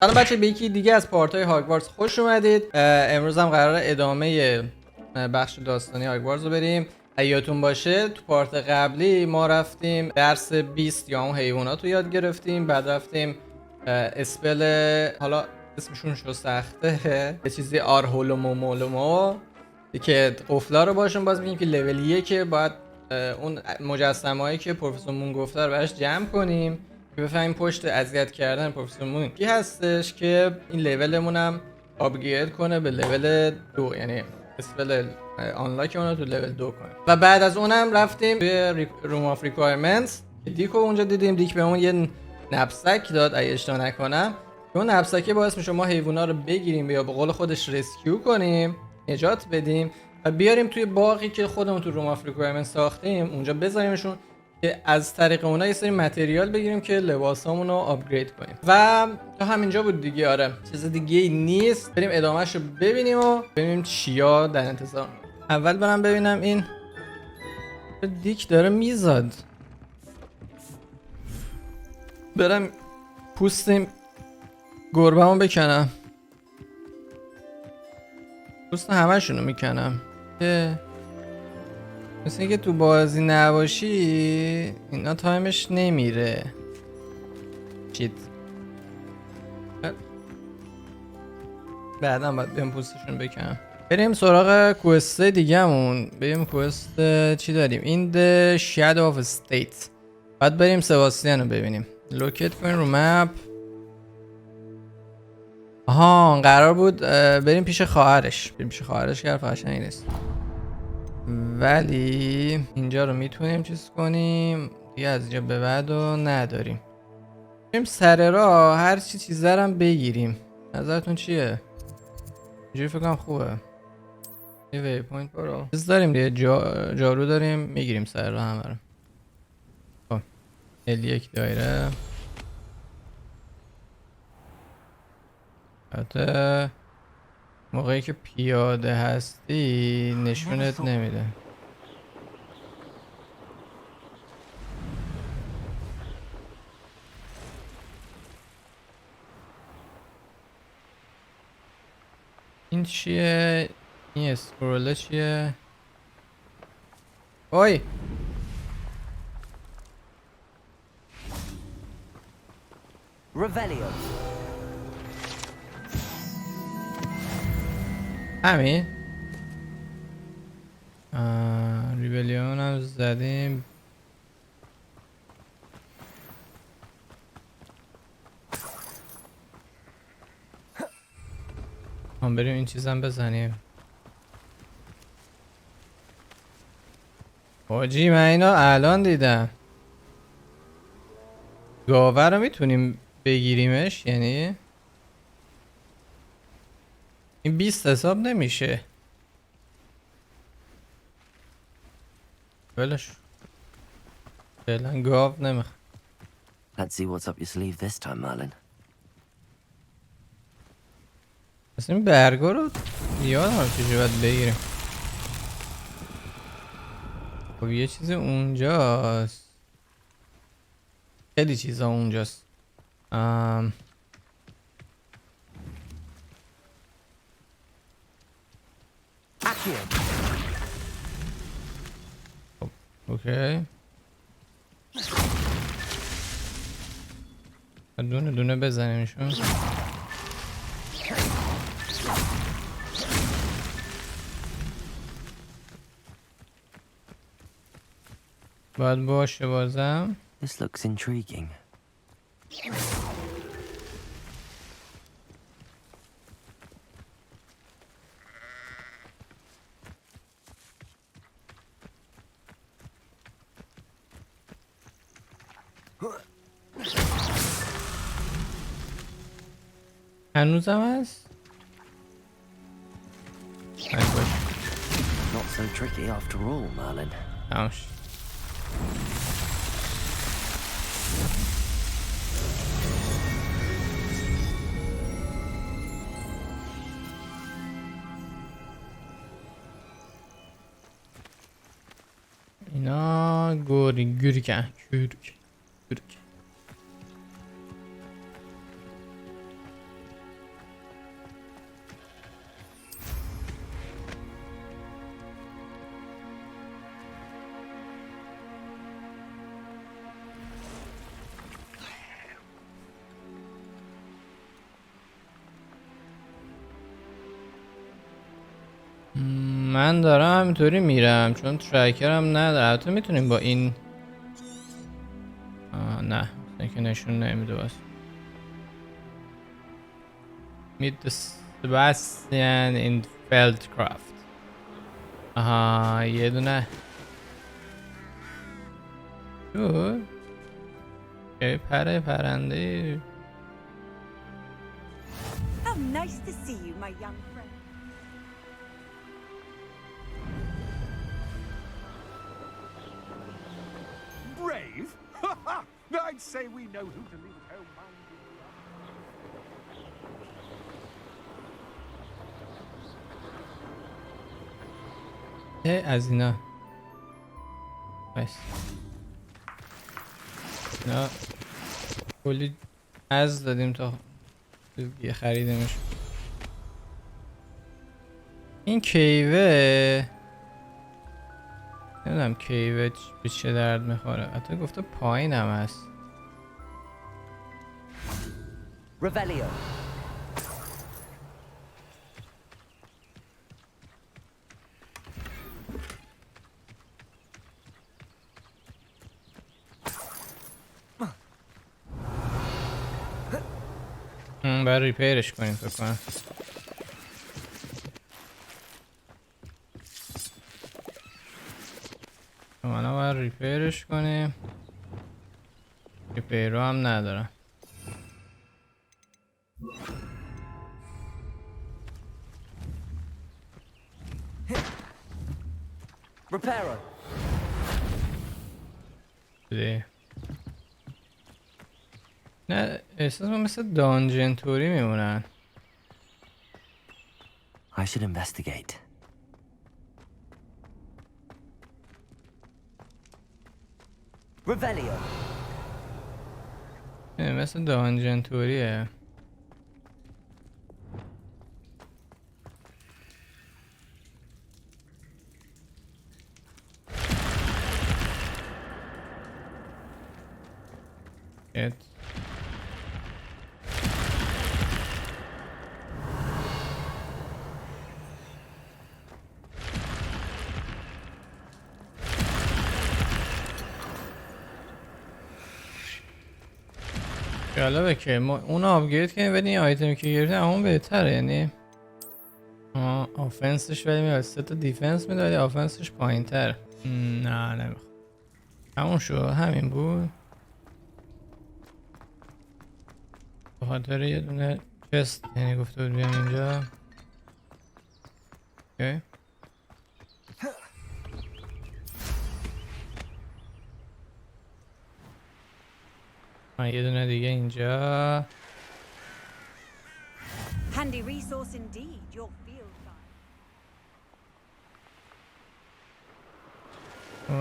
سلام بچه، به یکی دیگه از پارت‌های هاگوارتز خوش اومدید. امروز هم قراره ادامه بخش داستانی هاگوارتز رو بریم. یادتون باشه تو پارت قبلی ما رفتیم درس 20 یا اون حیوانات رو یاد گرفتیم، بعد رفتیم اسپل، حالا اسمشون شو سخته، یه چیزی آرهولومومولومو که قفلا رو باشون باز میگیم که لول 1 باید اون مجسمه‌ای که پروفسور مون گفته رو براش جمع کنیم که بفهمیم پشت اذیت کردن پروفسور مون کی هستش که این لولمون هم آپگرید کنه به لول 2، یعنی اسپل آنلاک اون رو تو لول 2 کنه. و بعد از اونم رفتیم توی روم آف ریکوایرمنتس که دیکو اونجا دیدیم. دیک به اون یه نبسک داد اگه اشتباه نکنم که اون نبسکه باعث میشه ما حیونا رو بگیریم یا به قول خودش رسکیو کنیم، نجات بدیم و بیاریم توی باغی که خودمون تو روم آف ریکوایرمنت ساختیم اونجا بذاریمشون که از طریق اونها یه سری متریال بگیریم که لباسامون رو آپگرید کنیم. و تا همینجا بود دیگه. آره چیز دیگه ای نیست، بریم ادامهش رو ببینیم و ببینیم چیا در انتظار. اول برم ببینم این دیک داره میزاد، برم پوستیم گربه‌مو بکنم، پوست همشونو میکنم که مثل اینکه تو بازی نباشی اینا تایمش نمیره. چیت بعدا باید بریم پوستشون بکنم. بریم سراغ کوست دیگه‌مون. بریم کوست چی داریم؟ این The Shadow of State. باید بریم سباستیان رو ببینیم. لوکیت کنیم رو مپ. آها قرار بود بریم پیش خواهرش. بریم پیش خواهرش که حرف قشنگی نیست، ولی اینجا رو میتونیم چیز کنیم دیگه. از اینجا به بعد رو نداریم. بریم سر راه هر چیزه رو هم بگیریم. نظرتون چیه؟ اینجوری فکر کنم خوبه. یه وی پوینت برو چیز داریم دیگه، جارو داریم، میگیریم سر راه همه رو. خب L1 دایره. البته موقعی که پیاده هستی نشونت نمیده. این چیه؟ این اسکروله چیه؟ اوی همین ریبلیون هم زدیم. هم بریم این چیزم بزنیم. حاجی من اینو الان دیدم. گاوه رو میتونیم بگیریمش؟ یعنی این 20 حساب نمیشه. بلش فعلا گاو نمیخواد. Let's see what's up your sleeve this time, Merlin. پس این برگا رو یادم چجوری باید بگیریم. خب یه چیز اونجاست، خیلی چیزا اونجاست. خب اوکی، دونه دونه بزنیمشون. باید باشه بازم. This looks intriguing. هنوزم هست؟ Not so tricky after all, Merlin. تمام شد. اینا گورکن. من دارم همینطوری میرم چون ترکرم نداره. البته میتونیم با این نه که نشون نمیده باز. Meet Sebastian in Feldcraft. آها یه دونه پرنده. How nice to see you, my young friend. Brave? I'd say we know who to leave at home minding the از اینا بس نه کلی از دادیم تا دیگه خریدمش. این کیوه نمیدونم کیوه به چه درد میخوره. حتی گفته پایین هم هست. Revelio. باید ریپیرش کنیم فکر کنم. مانا باید ریپیرش کنیم. ریپیر رو هم ندارم. Reparo. نه احساس من مثل دانجن توری میمونن. I should investigate. Revelio. مثل دانجن توریه. جالبه که ما اون آپگرید کنیم ولی این آیتمی که گرفتیم همون بهتره. یعنی آفنسش ولی میاد 3 تا دیفنس میده ولی آفنسش پایین تر. نه نمیخوام. همون شو همین بود. به خاطر یه دونه چست یعنی گفته بود بیام اینجا. اوکی یه دونه دیگه اینجا. Handy resource indeed, your field guide.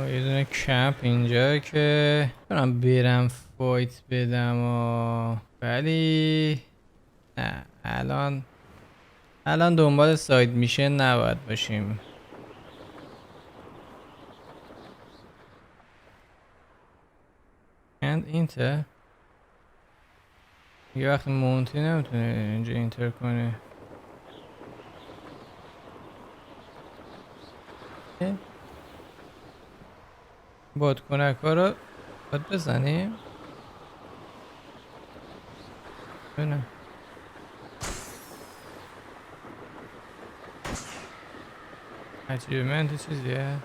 یه دونه کمپ اینجا که برم فایت بدم ولی نه الان دنبال ساید میشن نباید باشیم. اینته یه وقت مونتی نمیتونه اینجا اینتر کنه. بادکنک ها رو باید بزنیم. ببینم اچیومنت چیزیه.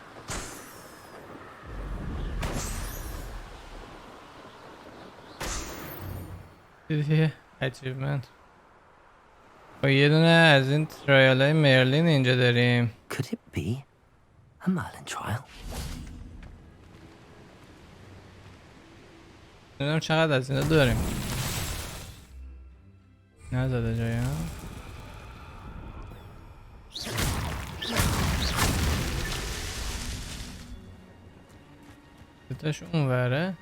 چیزیه اچیومنت. یه دونه از این ترایال های مرلین اینجا داریم. Could it be a Merlin trial? نمیدونم چقدر از اینا داریم. نزده جایی ها. ستاش اون وره.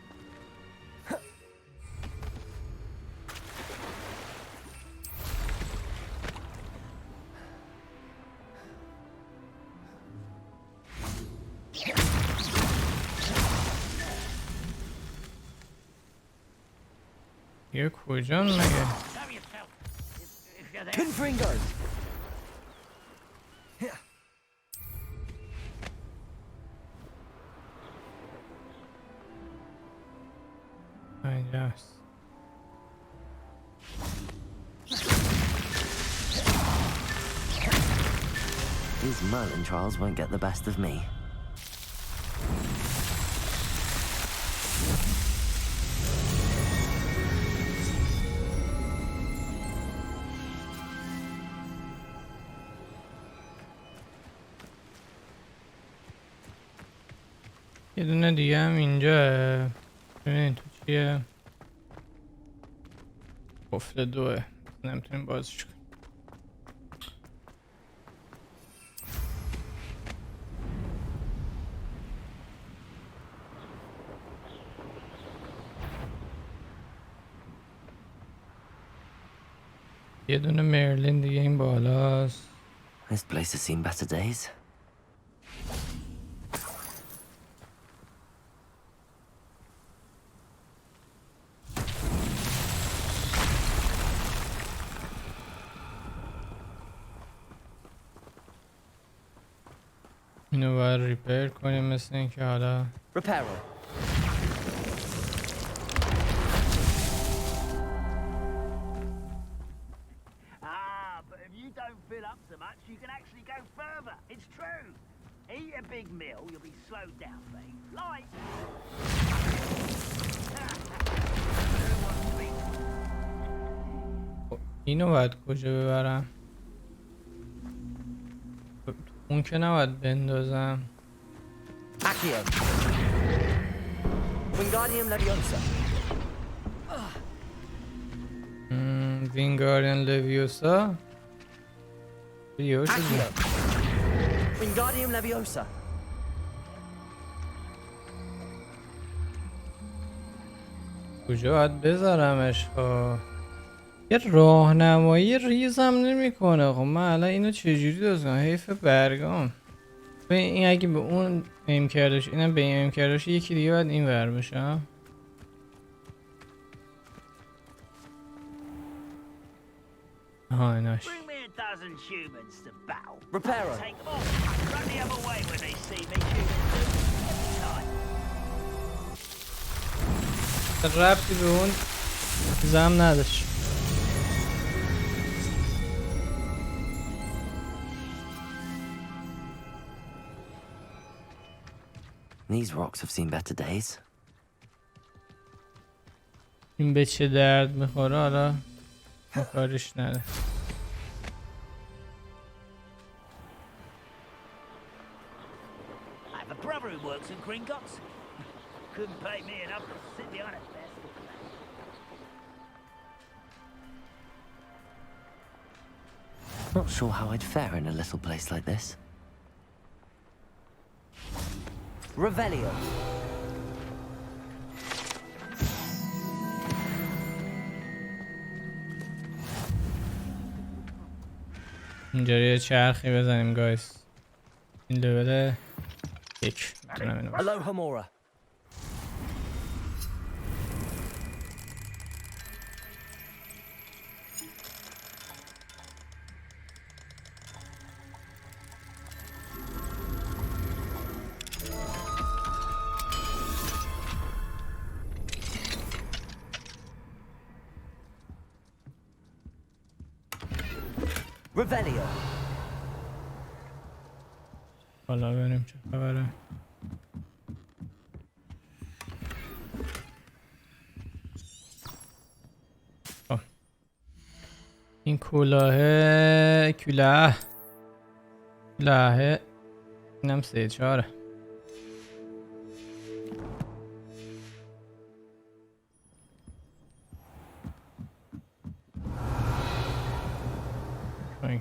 یه کجا مگه؟ Confringo. Yes. These Merlin trials won't get the best of me. یه دونه دیگه هم اینجا. ببینید تو چیه؟ قفل دوه. نمیتونیم بازش کنیم. یه دونه مرلین دیگه این بالاست. This place has seen better days. اینو باید ریپیر کنیم مثل این که حالا Repairer. But if you don't fill up so much, you can actually go further. It's true. Eat a big meal, you'll be slowed down, mate. Like. اینو باید کجا ببرم؟ اون که نباید بندازم. Accio. Wingardium Leviosa. وینگاریان لویوسا. Accio. Wingardium Leviosa. کجا باید بذارمش؟ یه راهنمایی ریزم نمیکنه. خب من الان اینو چجوری دازم؟ حیف برگام. این اگه به اون ایم کردش، اینم به این ایم کردش، یکی دیگه باید این ور بشه. ایناش. Bring me a dozen humans to battle. Repairer. Take them all. Run the other way when they see me. ربطی به اون زم نداشت. These rocks have seen better days. این به چه درد میخوره حالا کارش نده. I have a brother who works in Gringotts. Couldn't pay me enough to sit behind a desk. Not sure how I'd fare in a little place like this. Revelio. اینجا یه چرخی بزنیم گایس. این لول 1 میتونم اینو بزنم. Alohomora. Revelio. حالا بریم چه خبره. این کلاه اینم 3-4.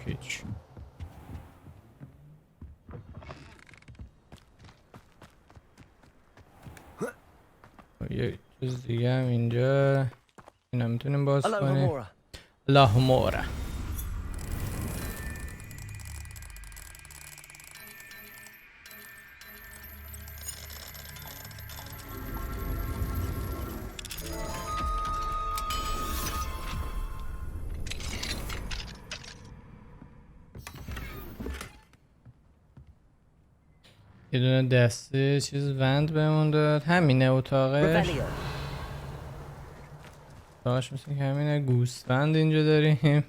هیچ. یه چیز دیگه هم اینجا اینا میتونیم باز کنیم. Alohomora. یه دونه دسته چیز وند بهمون داد. همینه اتاقش. داشت مثل که همینه. گوسفند اینجا داریم.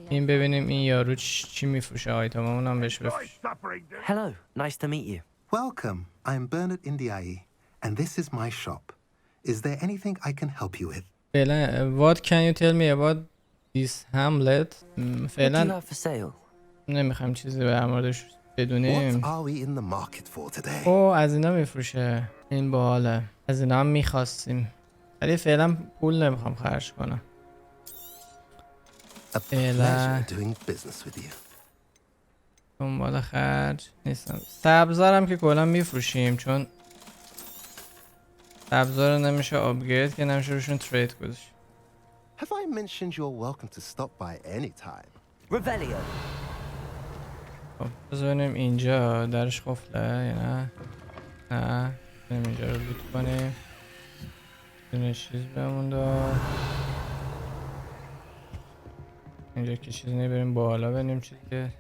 این ببینیم این یارو چی میفروشه. آیتمامون هم بهش بفروش. Suffering, do Hello, nice to meet you. Welcome. I'm Bernard Indiai, and this is my shop. Is there anything I can help you with? فعلا what can you tell me about this hamlet؟ What do you فعلا have for sale? نمیخوایم چیزی به موردش What بدونیم. are we in the market for today? او از اینا میفروشه. این باحاله. از اینا هم میخواستیم ولی فعلا پول نمیخوام خرج کنم. A pleasure doing business with you. دنبال خرج نیستم. سبزارم که کلا میفروشیم چون سبزار نمیشه آپگرید که نمیشه روشون ترید گذاشت. Have I mentioned you're welcome to stop by any time? Revelio. خب بذاریم اینجا درش قفله یا نه؟ نه بریم اینجا رو لوت کنیم. دونه چیز بهمون داد. اینجا که چیزی نبریم بالا بریم چیزی که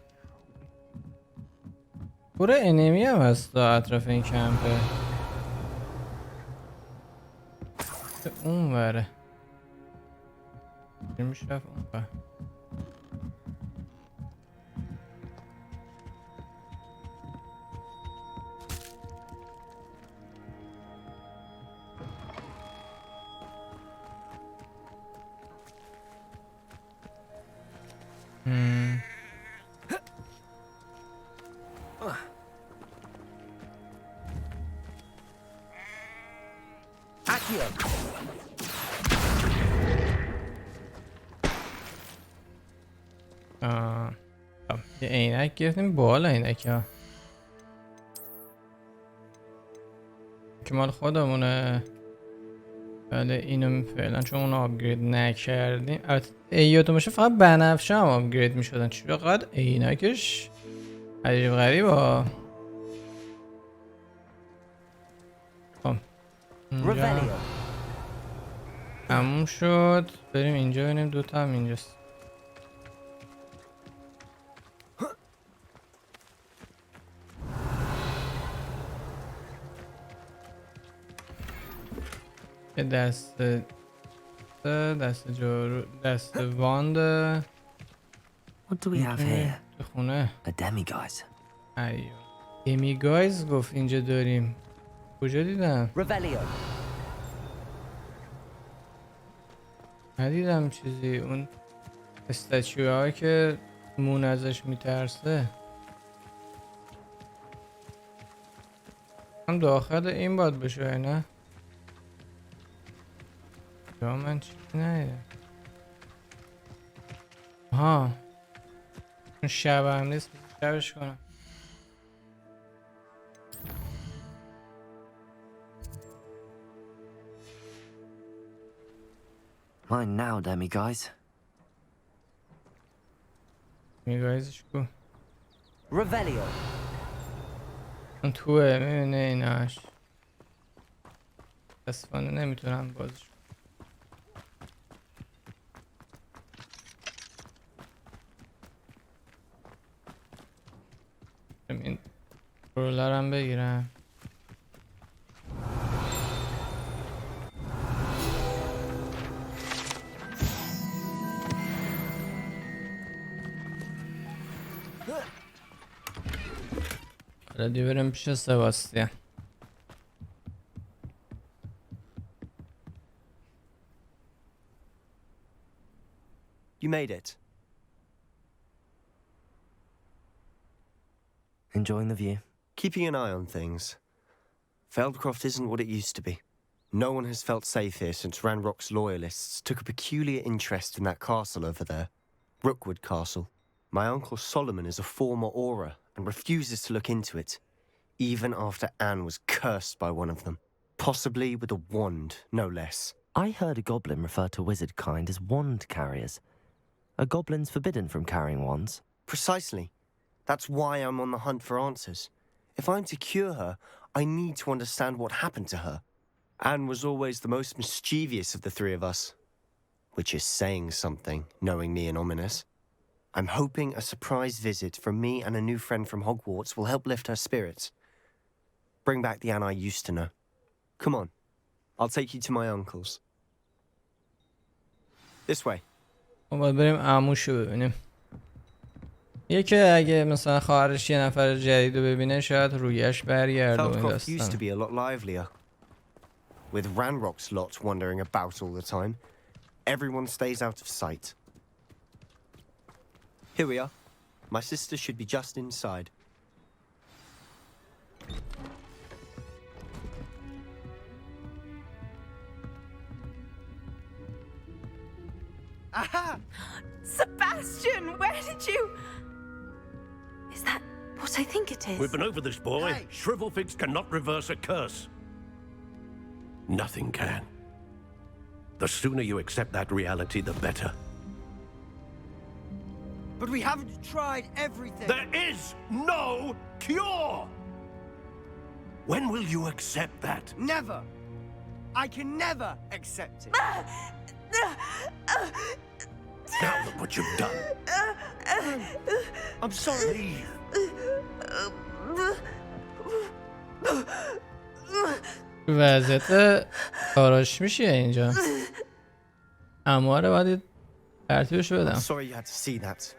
پوره انمی هم هست اطراف این کمپه. اون وره میشه رفت اون وره. Accio. خب یه عینک گرفتیم. بالا عینک ها که مال خودمونه. بله اینو فعلا چون اونو آپگرید نکردیم. یادتون باشه فقط بنفشه هم آپگرید میشدن. چقدر عینکش عجیب غریب ها. خب اینجا تموم شد. بریم اینجا ببینیم دوتا هم اینجاست. یه دست جارو دست واند. What do we have here? تو خونه A demiguise. ایو دمیگایز گفت اینجا داریم. کجا دیدم؟ Revelio. ندیدم چیزی. اون استچوه که مون ازش میترسه هم داخل این باید بشه نه؟ یا من چیزی ندیدم. ها اون شب هم نیست. شبش کنم. Mine now, demiguise. میگایزش کو Revelio. اون توه میبینه ایناش. دستفانه نمیتونم بازش. این رولر هم بگیرم. ردی بریم پیش سباستیان. You made it. Enjoying the view. Keeping an eye on things. Feldcroft isn't what it used to be. No one has felt safe here since Ranrock's loyalists took a peculiar interest in that castle over there. Rookwood Castle. My uncle Solomon is a former Auror and refuses to look into it, even after Anne was cursed by one of them. Possibly with a wand, no less. I heard a goblin refer to wizard kind as wand carriers. Are goblins forbidden from carrying wands? Precisely. That's why I'm on the hunt for answers. If I'm to cure her, I need to understand what happened to her. Anne was always the most mischievous of the three of us. Which is saying something, knowing me and ominous. I'm hoping a surprise visit from me and a new friend from Hogwarts will help lift her spirits. Bring back the Anne I used to know. Come on. I'll take you to my uncle's. This way. باید بریم عموشو ببینیم. یکی اگه مثلا خواهرش یه نفر جدید رو ببینه شاید رویش برگرده اون Feldcroft used to داستان. be a lot livelier. With Ranrock's lot wandering about all the time, everyone stays out of sight. Here we are. My sister should be just inside. Aha! Sebastian, where did you... Is that what I think it is? We've been over this, boy. Hey. Shrivelfigs cannot reverse a curse. Nothing can. The sooner you accept that reality, the better. But we haven't tried everything. There is no cure! When will you accept that? Never. I can never accept it. Now look what you've done. I'm sorry. Leave. وضعیت کاراش میشه اینجا. اما رو باید ترتیبش I'm بدم. sorry you had to see that.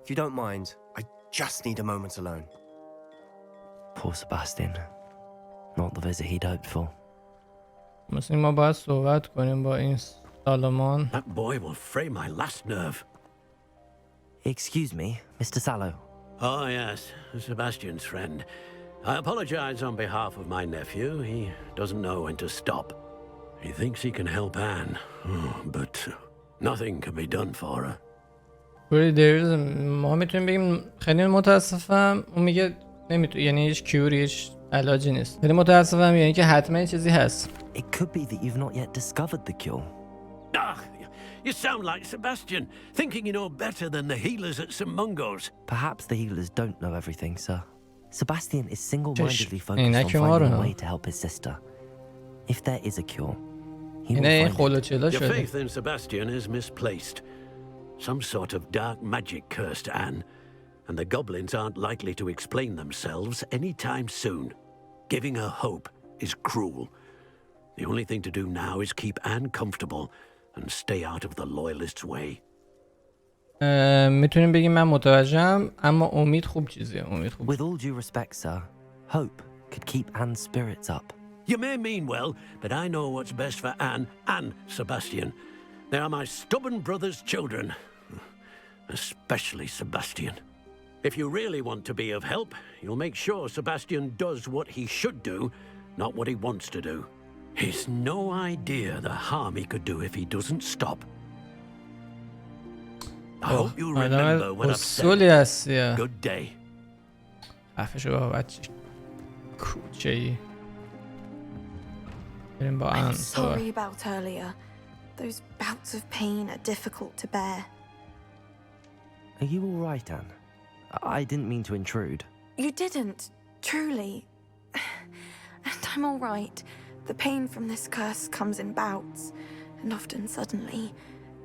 If you don't mind, I just need a moment alone. Poor Sebastian. Not the visit he'd hoped for. مثلا ما باید صحبت کنیم با این سالمان. That boy will fray my last nerve. Excuse me, Mr. Sallow. Oh, yes, Sebastian's friend. I apologize on behalf of my nephew. He doesn't know when to stop. He thinks he can help Anne, but nothing can be done for her. ما میتونیم بگیم خیلی متاسفم. اون میگه نمیتونه، یعنی هیچ کیوری هیچ علاجی نیست. خیلی متاسفم یعنی که حتما چیزی هست. It could be that you've not yet discovered the cure. Ah, you sound like Sebastian, thinking you know better than the healers at St. Mungo's. Perhaps the healers don't know everything, sir. Sebastian is single-mindedly Cześć. focused on Inaczej finding a morno. way to help his sister. If there is a cure, he will اینه find it. خلوچلا Your شده. faith in Sebastian is misplaced. Some sort of dark magic cursed Anne, and the goblins aren't likely to explain themselves anytime soon. Giving her hope is cruel. The only thing to do now is keep Anne comfortable and stay out of the loyalists' way. میتونیم بگیم من متوجهم، اما امید خوب چیزیه. امید خوب. With all due respect, sir, hope could keep Anne's spirits up. You may mean well, but I know what's best for Anne and Sebastian. They are my stubborn brother's children. Especially Sebastian. If you really want to be of help, you'll make sure Sebastian does what he should do, not what he wants to do. He's no idea the harm he could do if he doesn't stop. I hope you remember what I've اصولی said. هستی. Good day. عفشو با بچه کوچه ای. بریم با ان. I'm sorry about earlier. Those bouts of pain are difficult to bear. Are you all right, Anne? I didn't mean to intrude. You didn't, truly. And I'm all right. The pain from this curse comes in bouts, and often suddenly.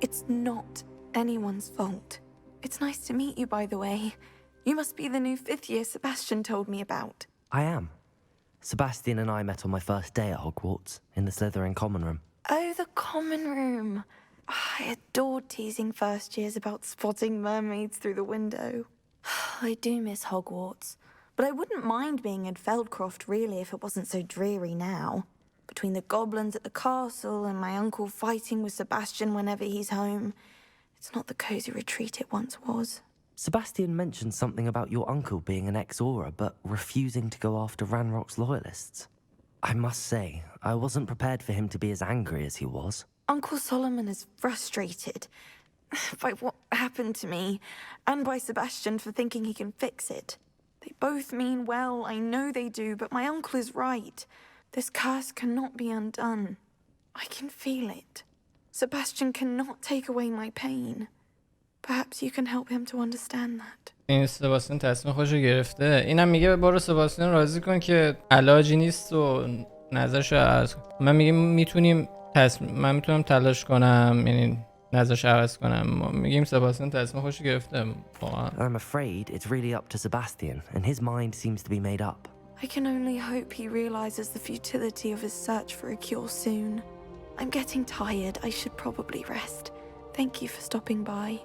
It's not anyone's fault. It's nice to meet you, by the way. You must be the new 5th year Sebastian told me about. I am. Sebastian and I met on my first day at Hogwarts, in the Slytherin common room. Oh, the common room. I adored teasing first years about spotting mermaids through the window. I do miss Hogwarts, but I wouldn't mind being in Feldcroft really if it wasn't so dreary now. Between the goblins at the castle and my uncle fighting with Sebastian whenever he's home, it's not the cosy retreat it once was. Sebastian mentioned something about your uncle being an ex-Auror, but refusing to go after Ranrock's loyalists. I must say, I wasn't prepared for him to be as angry as he was. Uncle Solomon is frustrated by what happened to me, and by Sebastian for thinking he can fix it. They both mean well, I know they do, but my uncle is right. This curse cannot be undone. I can feel it. Sebastian cannot take away my pain. Perhaps you can help him to understand that. این سباستین تصمیم خودش رو گرفته. اینم میگه برو سباستین راضی کن که علاجی نیست و نظرش رو عرض کن. من میتونم تلاش کنم، یعنی نظرش عوض کنم. ما میگیم سباستین تصمیم خودش رو گرفته. I'm afraid it's really up to Sebastian, and his mind seems to be made up. I can only hope he realizes the futility of his search for a cure soon. I'm getting tired. I should probably rest. Thank you for stopping by.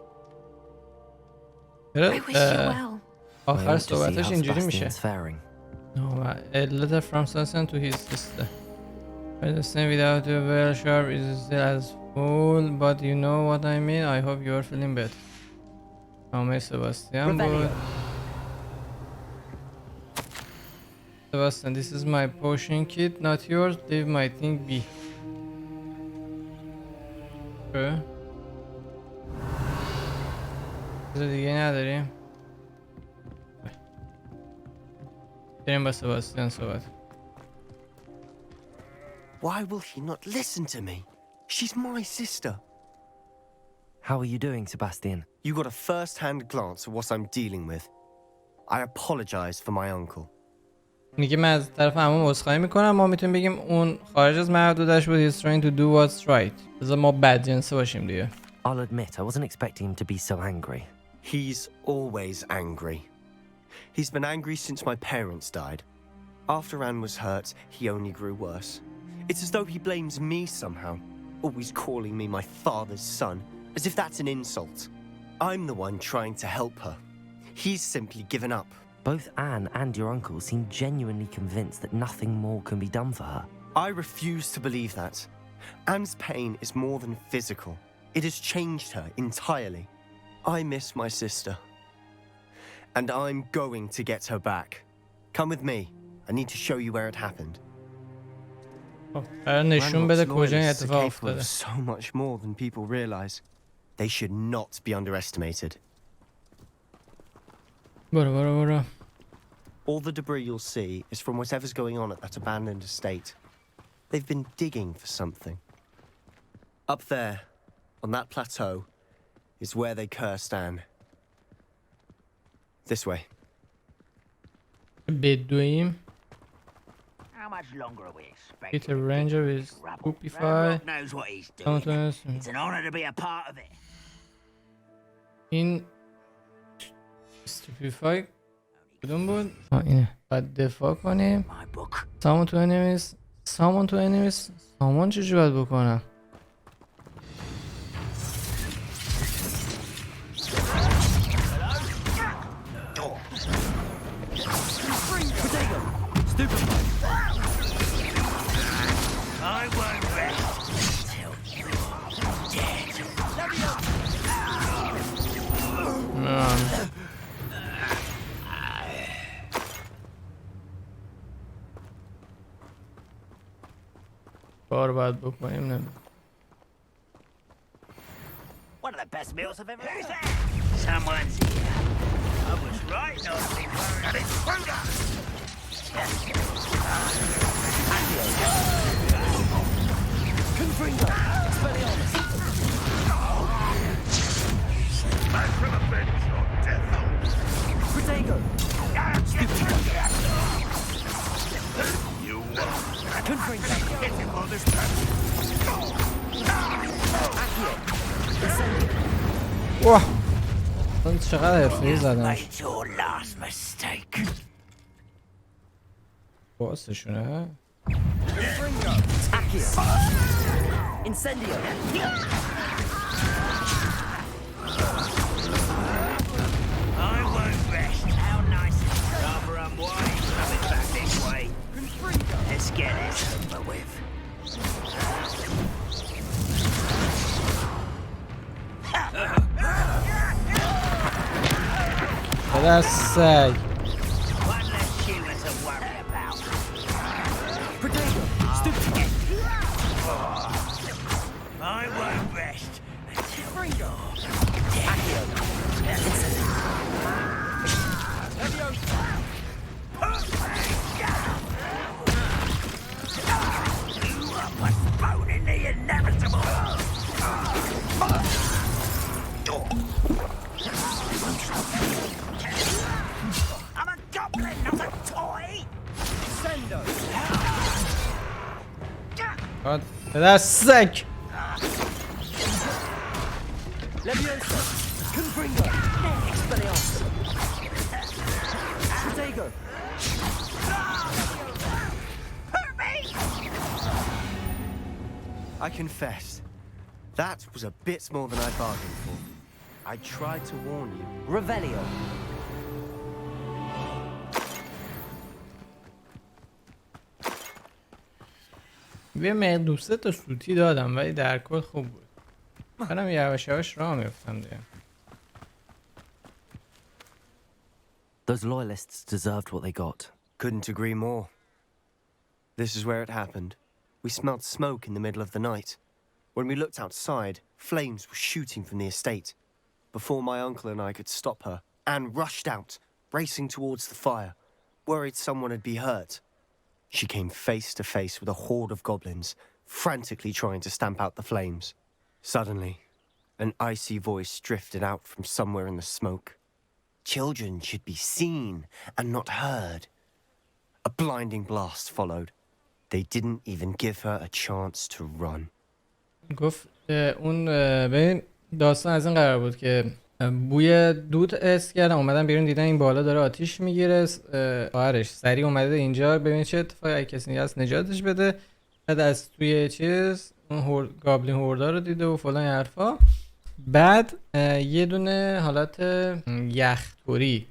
I wish you well. آخر صحبتش اینجوری میشه. faring. A letter from Sebastian to his sister. The same without the well sharp is still as full, but you know what I mean. I hope you are feeling better. نامه سباستیان بود. Sebastian, this is my potion kit, not yours. Leave my thing be. چیز دیگه نداریم. بریم با سباستیان صحبت. Why will he not listen to me? She's my sister. How are you doing, Sebastian? You got a first-hand glance at what I'm dealing with. I apologize for my uncle. میگه من از طرف عموم عذرخواهی میکنم. ما میتونیم بگیم اون خارج از محدودش بود. He's trying to do what's right. بذار ما بدجنسه باشیم دیگه. I'll admit I wasn't expecting him to be so angry. He's always angry. He's been angry since my parents died. After Anne was hurt, he only grew worse. It's as though he blames me somehow, always calling me my father's son, as if that's an insult. I'm the one trying to help her. He's simply given up. Both Anne and your uncle seem genuinely convinced that nothing more can be done for her. I refuse to believe that. Anne's pain is more than physical. It has changed her entirely. I miss my sister. And I'm going to get her back. Come with me. I need to show you where it happened. نشون بده کجا این Ranrock's اتفاق capable افتاده. of so much more than people realize. They should not be underestimated. برو. All the debris you'll see is from whatever's going on at that abandoned estate. They've been digging for something. Up there, on that plateau, is where they cursed Anne. This way. بدویم. How much longer are we expecting? Peter Ranger is Spoopify. Ranrock knows what he's doing. It's an honor to be a part of it. این Spoopify کدوم بود؟ اینه. باید دفاع کنیم. My book. سامون تو انیمیز. سامون چجوری باید بکنم؟ I won't rest until you're dead. کار باید بکنیم نه. One of the best meals I've ever had. Someone's here. I was right not to be worried of its hunger. واه اون چقدر حرفه‌ای زدن. Made your last mistake. باسشونه. Incendio. I won't rest. How nice. Rather unwise coming back this way. Let's get this over with. پدر سگ. One less human to worry about. I won't rest until you're postponing the inevitable. I'm a goblin, not a toy. پدر سگ. Hurt me! I confess, that was a bit more than I bargained for. I tried to warn you. Revelio. یه مقدوسه تا سوتی دادم ولی در کل خوب بود. منم یواش یواش راه میفتم دیگه. Those loyalists deserved what they got. Couldn't agree more. This is where it happened. We smelled smoke in the middle of the night. When we looked outside, flames were shooting from the estate. Before my uncle and I could stop her, Anne rushed out, racing towards the fire, worried someone had been hurt. She came face to face with a horde of goblins, frantically trying to stamp out the flames. Suddenly, an icy voice drifted out from somewhere in the smoke. Children should be seen and not heard. A blinding blast followed. They didn't even give her a chance to run. گفت اون ببین داستان از این قرار بود که بوی دود حس کردم اومدن بیرون دیدن این بالا داره آتیش میگیره. خواهرش سریع اومده اینجا ببین چه اتفاقی اگه کسی هست نجاتش بده. بعد از توی چیز اون گابلین هوردا رو دیده و فلان حرفا. بعد یه دونه حالت یخطوری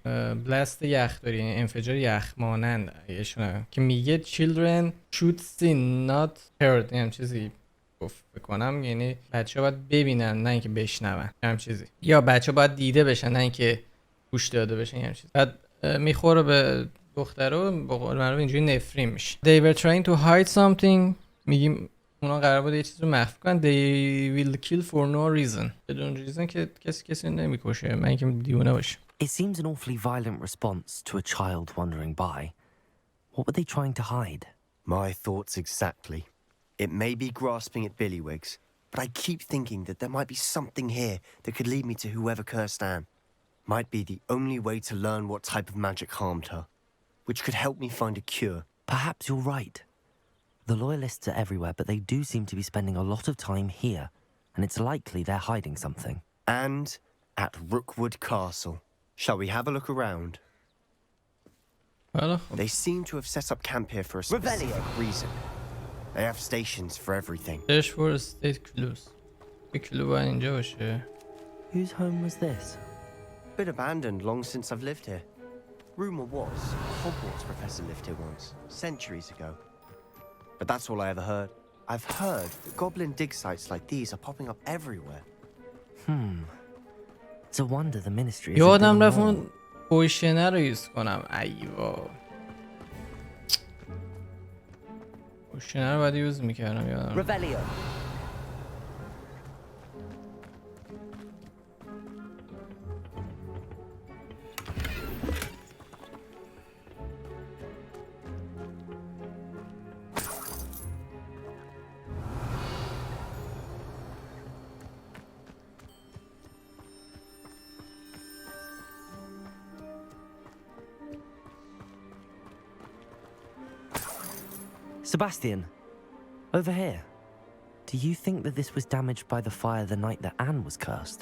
بلاست یخطوری یعنی انفجار یخ مانند که میگه children should see not heard هم چیزی گفت بکنم یعنی بچه ها باید ببینن نه اینکه بشنون هم چیزی یا بچه ها باید دیده بشن نه اینکه گوش داده بشن هم چیزی. بعد میخوره به دختره با قول معروف اینجوری نفرین میشه. They were trying to hide something میگیم اونا قرار بود یه چیز رو مخفی کنن. They will kill for no reason بدون ریزن که کسی نمیکشه من اینکه دیونه باشه. It seems an awfully violent response to a child wandering by. What were they trying to hide? My thoughts exactly. It may be grasping at Billywigs, but I keep thinking that there might be something here that could lead me to whoever cursed Anne. Might be the only way to learn what type of magic harmed her, which could help me find a cure. Perhaps you're right. The loyalists are everywhere, but they do seem to be spending a lot of time here, and it's likely they're hiding something. And at Rookwood Castle. Shall we have a look around? They seem to have set up camp here for a specific reason. They have stations for everything. Search for state clues. کلو باید اینجا باشه. Whose home was this? Been abandoned long since I've lived here. Rumor was a Hogwarts professor lived here once, centuries ago. But that's all I ever heard. I've heard that goblin dig sites like these are popping up everywhere. It's a wonder the ministry یادم رفت اون پوشنه رو یوز کنم. ایوا پوشنه رو باید یوز میکردم یادم. Revelio. Sebastian, over here. Do you think that this was damaged by the fire the night that Anne was cursed?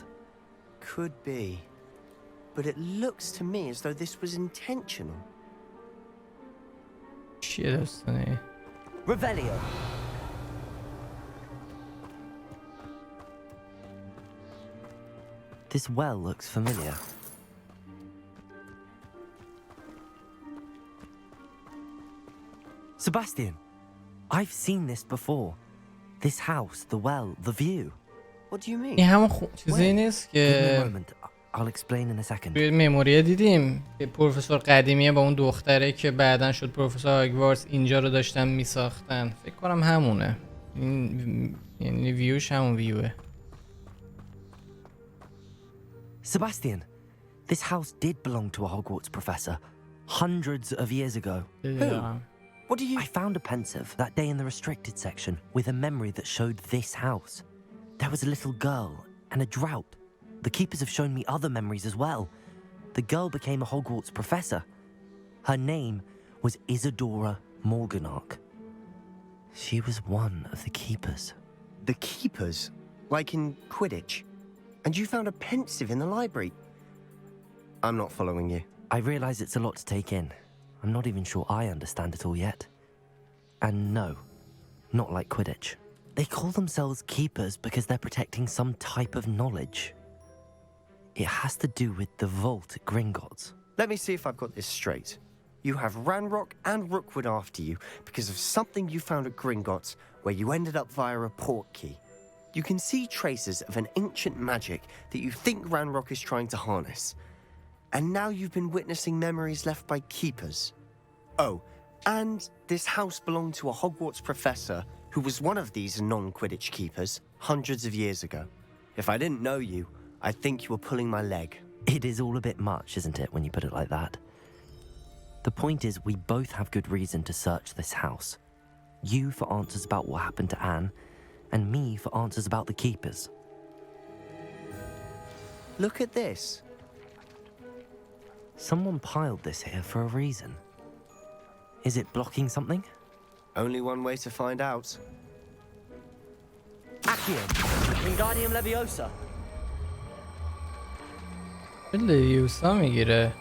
Could be. But it looks to me as though this was intentional. چیه داستانه؟ Revelio. This well looks familiar. Sebastian, I've seen this before. This house, the well, the view. What do you mean? این همون چیزی نیست Give me a که moment. I'll explain in a second. توی مموریه دیدیم که پروفسور قدیمیه با اون دختره که بعداً شد پروفسور هاگوارتز اینجا رو داشتن میساختن. فکر کنم همونه. این یعنی ویوش همون ویوه. Sebastian, this house did belong to a Hogwarts professor hundreds of years ago. What do you... I found a pensive that day in the restricted section with a memory that showed this house. There was a little girl and a drought. The keepers have shown me other memories as well. The girl became a Hogwarts professor. Her name was Isadora Morganach. She was one of the keepers. The keepers? Like in Quidditch? And you found a pensive in the library? I'm not following you. I realize it's a lot to take in. I'm not even sure I understand it all yet. And no, not like Quidditch. They call themselves keepers because they're protecting some type of knowledge. It has to do with the vault at Gringotts. Let me see if I've got this straight. You have Ranrock and Rookwood after you because of something you found at Gringotts where you ended up via a port key. You can see traces of an ancient magic that you think Ranrock is trying to harness. And now you've been witnessing memories left by keepers. Oh, and this house belonged to a Hogwarts professor who was one of these non-Quidditch keepers hundreds of years ago. If I didn't know you, I'd think you were pulling my leg. It is all a bit much, isn't it, when you put it like that? The point is, we both have good reason to search this house. You for answers about what happened to Anne, and me for answers about the keepers. Look at this. Someone piled this here for a reason. Is it blocking something? Only one way to find out. Accio! Wingardium Leviosa! لیوسا میگیره.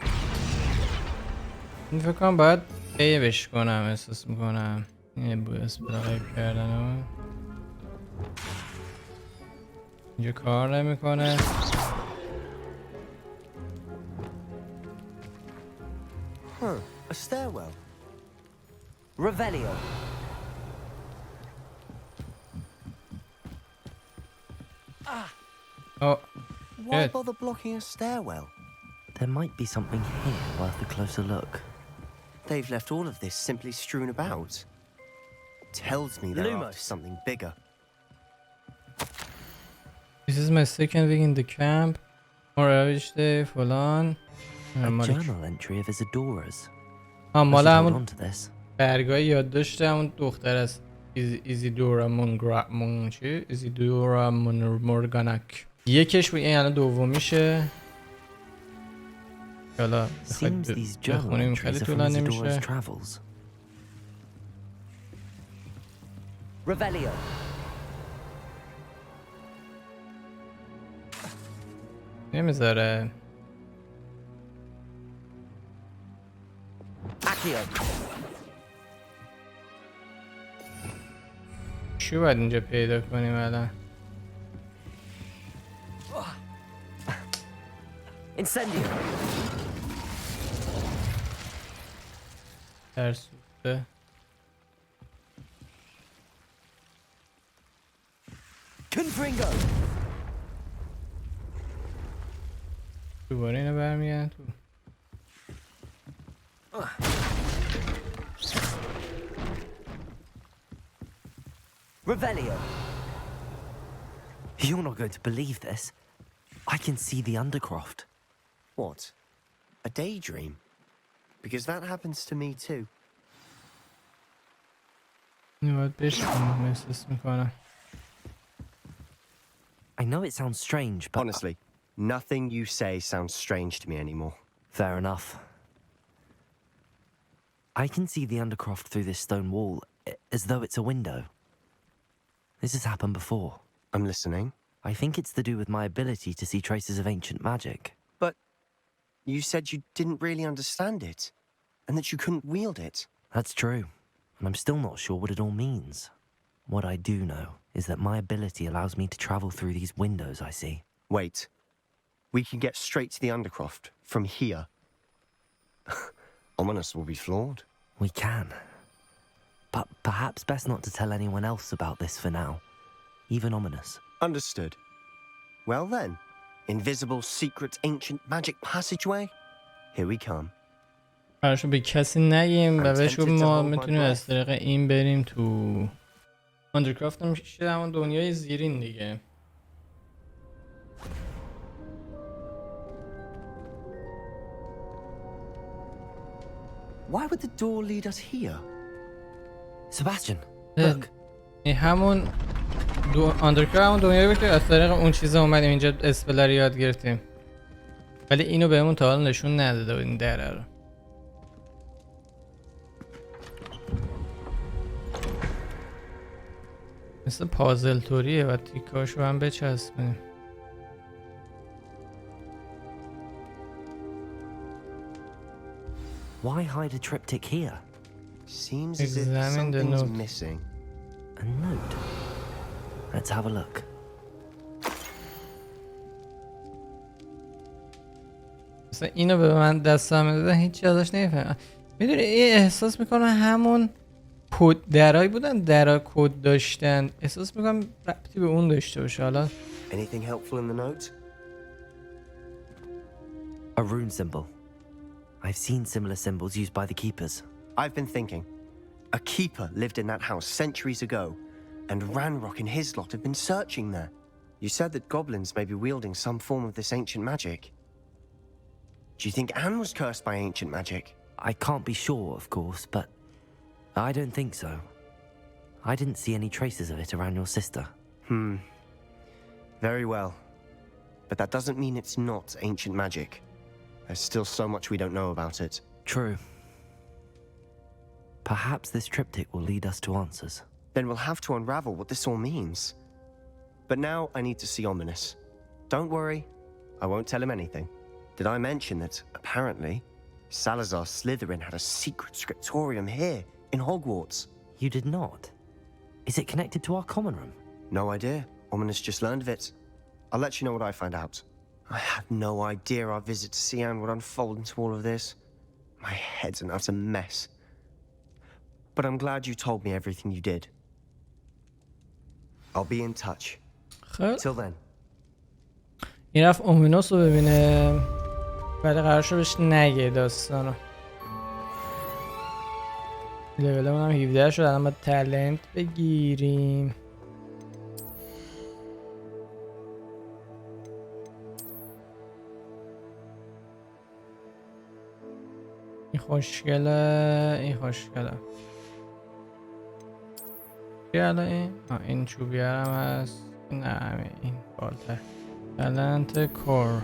این فکر کنم باید بیبش کنم احساس میکنم. این بوی اسپرایب کردن اینجا کار نمیکنه. A stairwell. Revelio! Oh, Why good. bother blocking a stairwell? There might be something here worth a closer look. They've left all of this simply strewn about. Tells me they're Lumos. after something bigger. This is my second week in the camp. More average day, فلان. A journal entry of Isadora's. مال I should hold همون on to this. برگاه یادداشت همون دختر است. ایزیدورا مونگرا چی؟ ایزیدورا مورگاناک. یکش بود، این الان دومیشه. حالا Seems these journal بخونیم entries خیلی are from طولانی Isadora's میشه. travels. Revelio! نمیذاره. Accio! چی باید اینجا پیدا کنیم الان؟ Incendio! ترسوخته. Confringo! دوباره اینو برمیگردن تو. Revelio! You're not going to believe this. I can see the Undercroft. What? A daydream? Because that happens to me too. اینو باید بشکنیم احساس میکنم. I know it sounds strange, but... Honestly, nothing you say sounds strange to me anymore. Fair enough. I can see the Undercroft through this stone wall, as though it's a window. This has happened before. I'm listening. I think it's to do with my ability to see traces of ancient magic. But you said you didn't really understand it, and that you couldn't wield it. That's true, and I'm still not sure what it all means. What I do know is that my ability allows me to travel through these windows I see. Wait. We can get straight to the Undercroft from here. Ominous will be flawed. We can. But perhaps best not to tell anyone else about this for now. Even Ominous. Understood. Well then, invisible, secret, ancient magic passageway? Here we come. قرارشو به کسی نگیم و بهش گفت ما میتونیم از طریق این بریم تو آندرکرافت. هم میشه همون دنیای زیرین دیگه. Why would the door lead us here? Sebastian, look. این همون آندرکرافت همون دنیایی بود که از طریق اون چیزا اومدیم اینجا اسپلر رو یاد گرفتیم. ولی اینو بهمون تا حالا نشون نداده بود این دره رو. مثل پازل طوریه و تیکاشو هم بچسبونیم. Why hide a triptych here? Seems as if Examine the something's note. missing. A note. Let's have a look. مثلا اینو به من دستم دادن هیچی ازش نمیفهمم. میدونی این احساس میکنم همون کد درایی بودن، درا کد داشتن، احساس میکنم ربطی به اون داشته باشه. حالا Anything helpful in the note? A rune symbol. I've seen similar symbols used by the keepers. I've been thinking. A keeper lived in that house centuries ago, and Ranrock and his lot have been searching there. You said that goblins may be wielding some form of this ancient magic. Do you think Anne was cursed by ancient magic? I can't be sure, of course, but I don't think so. I didn't see any traces of it around your sister. Very well. But that doesn't mean it's not ancient magic. There's still so much we don't know about it. True. Perhaps this triptych will lead us to answers. Then we'll have to unravel what this all means. But now I need to see Ominous. Don't worry, I won't tell him anything. Did I mention that, apparently, Salazar Slytherin had a secret scriptorium here, in Hogwarts? You did not? Is it connected to our common room? No idea. Ominous just learned of it. I'll let you know what I find out. I had no idea our visit to Sian would unfold into all of this. My head's an utter mess. But I'm glad you told me everything you did. I'll be in touch. خیلی Till then. این رفت اومینوس رو ببینه ولی قرار شد بهش نگه داستانو. لولمون هم 17 شد. الان باید تلنت بگیریم. این خوشگله، این خوشگله. چی الان این؟ این چوبیه هم هست. نه همین این بالتر. تلنت کور.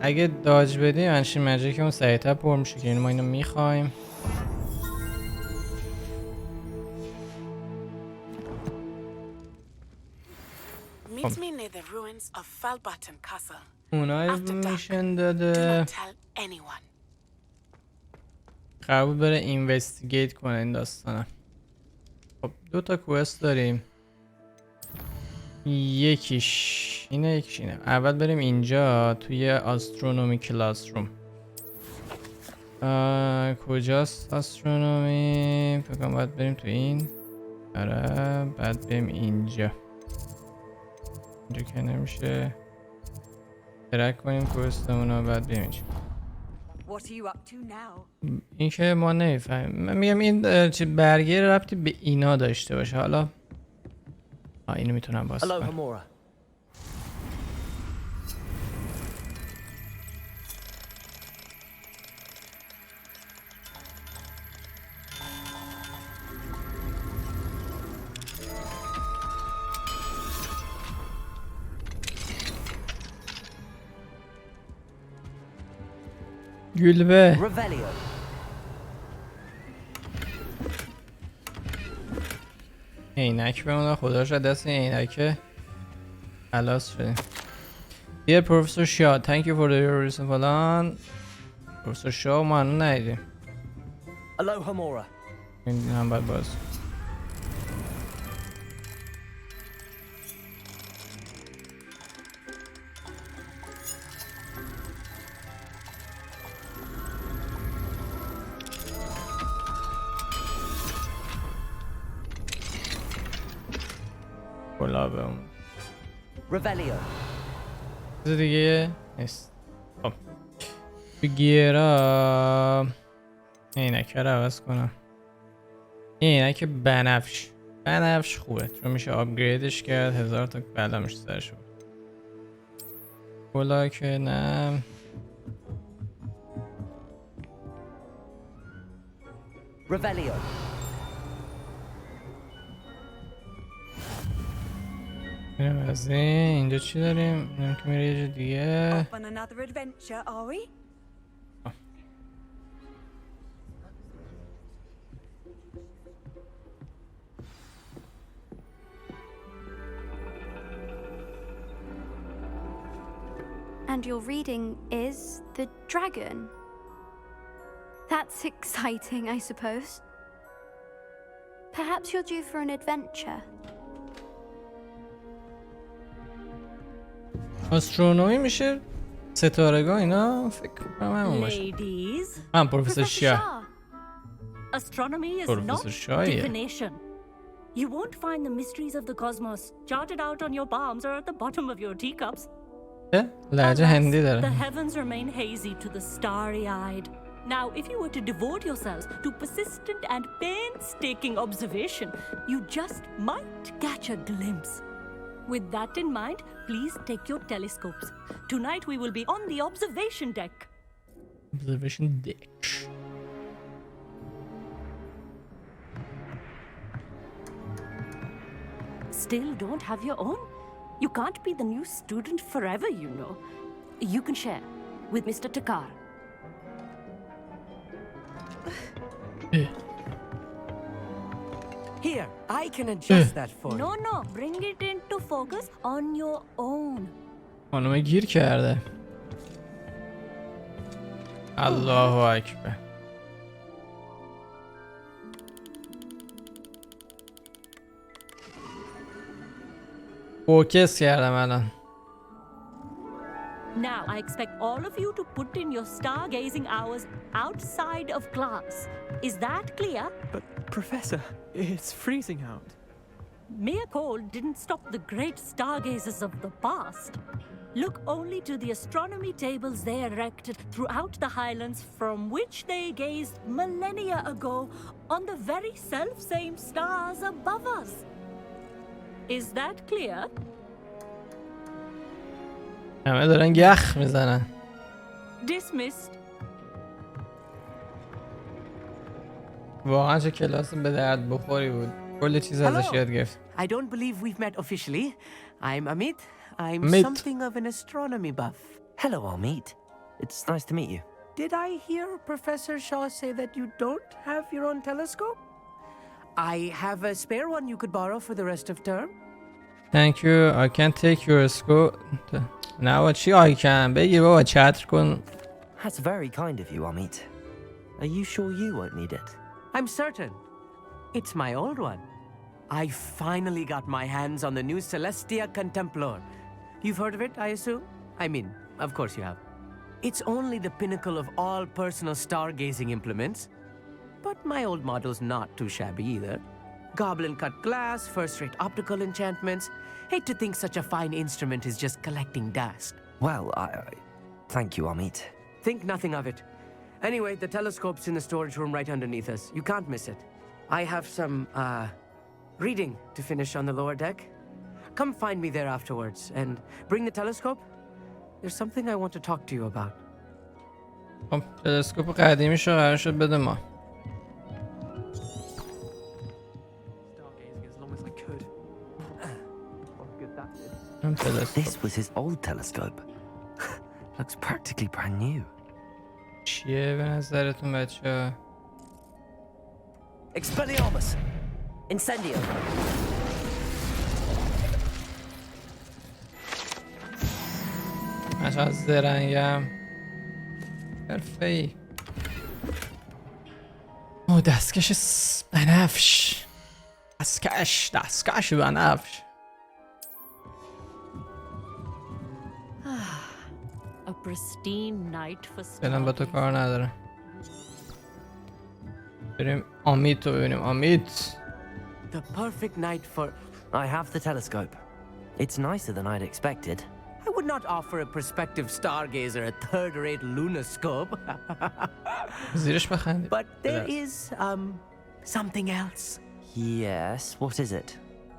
اگه داج بدیم انشین مجیک اون سریعتر پر میشه که ما اینو میخوایم. Meet me near the ruins of Falbaton Castle. اونای میشن داده. Do not tell anyone. قرار بود بره اینوستیگیت کنه این داستانه. خب 2 تا کوست داریم. یکیش اینه یکیش اینه. اول بریم اینجا توی آسترونومی کلاس روم. کجاست آسترونومی؟ فکر کنم باید بریم تو این. آره بعد بریم اینجا. اینجا که نمیشه. ترک کنیم کوستمون رو بعد بریم اینجا. What are you up to now? این که ما نمیفهمیم. من میگم این چه برگه ربطی به اینا داشته باشه. حالا اینو میتونم باز Hello, کنم. Hamora. گلبه Revelio. عینک بمونه. خدا شد دست این عینکه خلاص شدیم. Dear Professor Shaw, thank you for your recent فلان. Professor Shaw ما هنوز ندیدیم. Hello, Hamora. این هم باید باز. گلابه اون Revelio. چیز دیگه نیست. خب گیرا عینکه رو عوض کنم. این عینک بنفش. بنفش خوبه چون میشه آپگریدش کرد. 1000 تا بلا میشه سرش بود. گلا که نه. Revelio. اینم از اینجا چی داریم؟ اینم که میره یه جا دیگه. Off on another adventure, are we? And your reading is the dragon. That's exciting, I suppose. Perhaps you're due for an adventure. آسترونومی میشه ستارگان اینا فکر کنم همون باشه. من پروفسور شاه. Astronomy is پروفسور not شاهیه. divination. You won't find the mysteries of the cosmos charted out on your palms or at the bottom of your teacups. لهجه هندی The داره. heavens remain hazy to the starry-eyed. Now, if you were to devote yourselves to persistent and painstaking observation, you just might catch a glimpse. With that in mind, please take your telescopes. Tonight we will be on the observation deck. Observation deck. Still don't have your own? You can't be the new student forever, you know. You can share with Mr. Takar. Here, I can adjust that for you. No, bring it into focus on your own. خانومه گیر کرده. الله اکبر. فوکس کردم الان. Now, I expect all of you to put in your stargazing hours outside of class. Is that clear? But, Professor, it's freezing out. Mere cold didn't stop the great stargazers of the past. Look only to the astronomy tables they erected throughout the highlands from which they gazed millennia ago on the very self-same stars above us. Is that clear? همه دارن یخ میزنن. Dismissed. واقعا چه کلاس به درد بخوری بود. کلی چیز ازش یاد گرفت. I don't believe we've met officially. I'm Amit. I'm Amit. something of an astronomy buff. Hello, Amit. It's nice to meet you. Did I hear Professor Shaw say that you don't have your own telescope? I have a spare one you could borrow for the rest of term. Thank you. I can take your school. نه چی I can. بگیر بابا چتر کن. That's very kind of you, Amit. Are you sure you won't need it? I'm certain. It's my old one. I finally got my hands on the new Celestia Contemplor. You've heard of it, I assume? I mean, of course you have. It's only the pinnacle of all personal stargazing implements. But my old model's not too shabby either. Goblin-cut glass, first-rate optical enchantments. Hate to think such a fine instrument is just collecting dust. Well, thank you, Amit. Think nothing of it. Anyway, the telescope's in the storage room right underneath us. You can't miss it. I have some, reading to finish on the lower deck. Come find me there afterwards, and bring the telescope. There's something I want to talk to you about. خب تلسکوپ قدیمیشو قرار شد بده ما. Stargazing as long as I could. What good that did. This was his old telescope. Looks practically brand new. چیه به نظرتون بچه؟ Expelliarmus! Incendio! من چقدر زرنگم. حرفه‌ای. اوه دستکش بنفش. دستکش بنفش. A pristine night for فعلا با تو کار نداره. بریم امیت رو ببینیم. امیت. The perfect night for... I have the telescope. It's nicer than I'd expected. I would not offer a prospective stargazer a third-rate lunoscope. زیرش بخندیم. But there is, something else. Yes, what is it?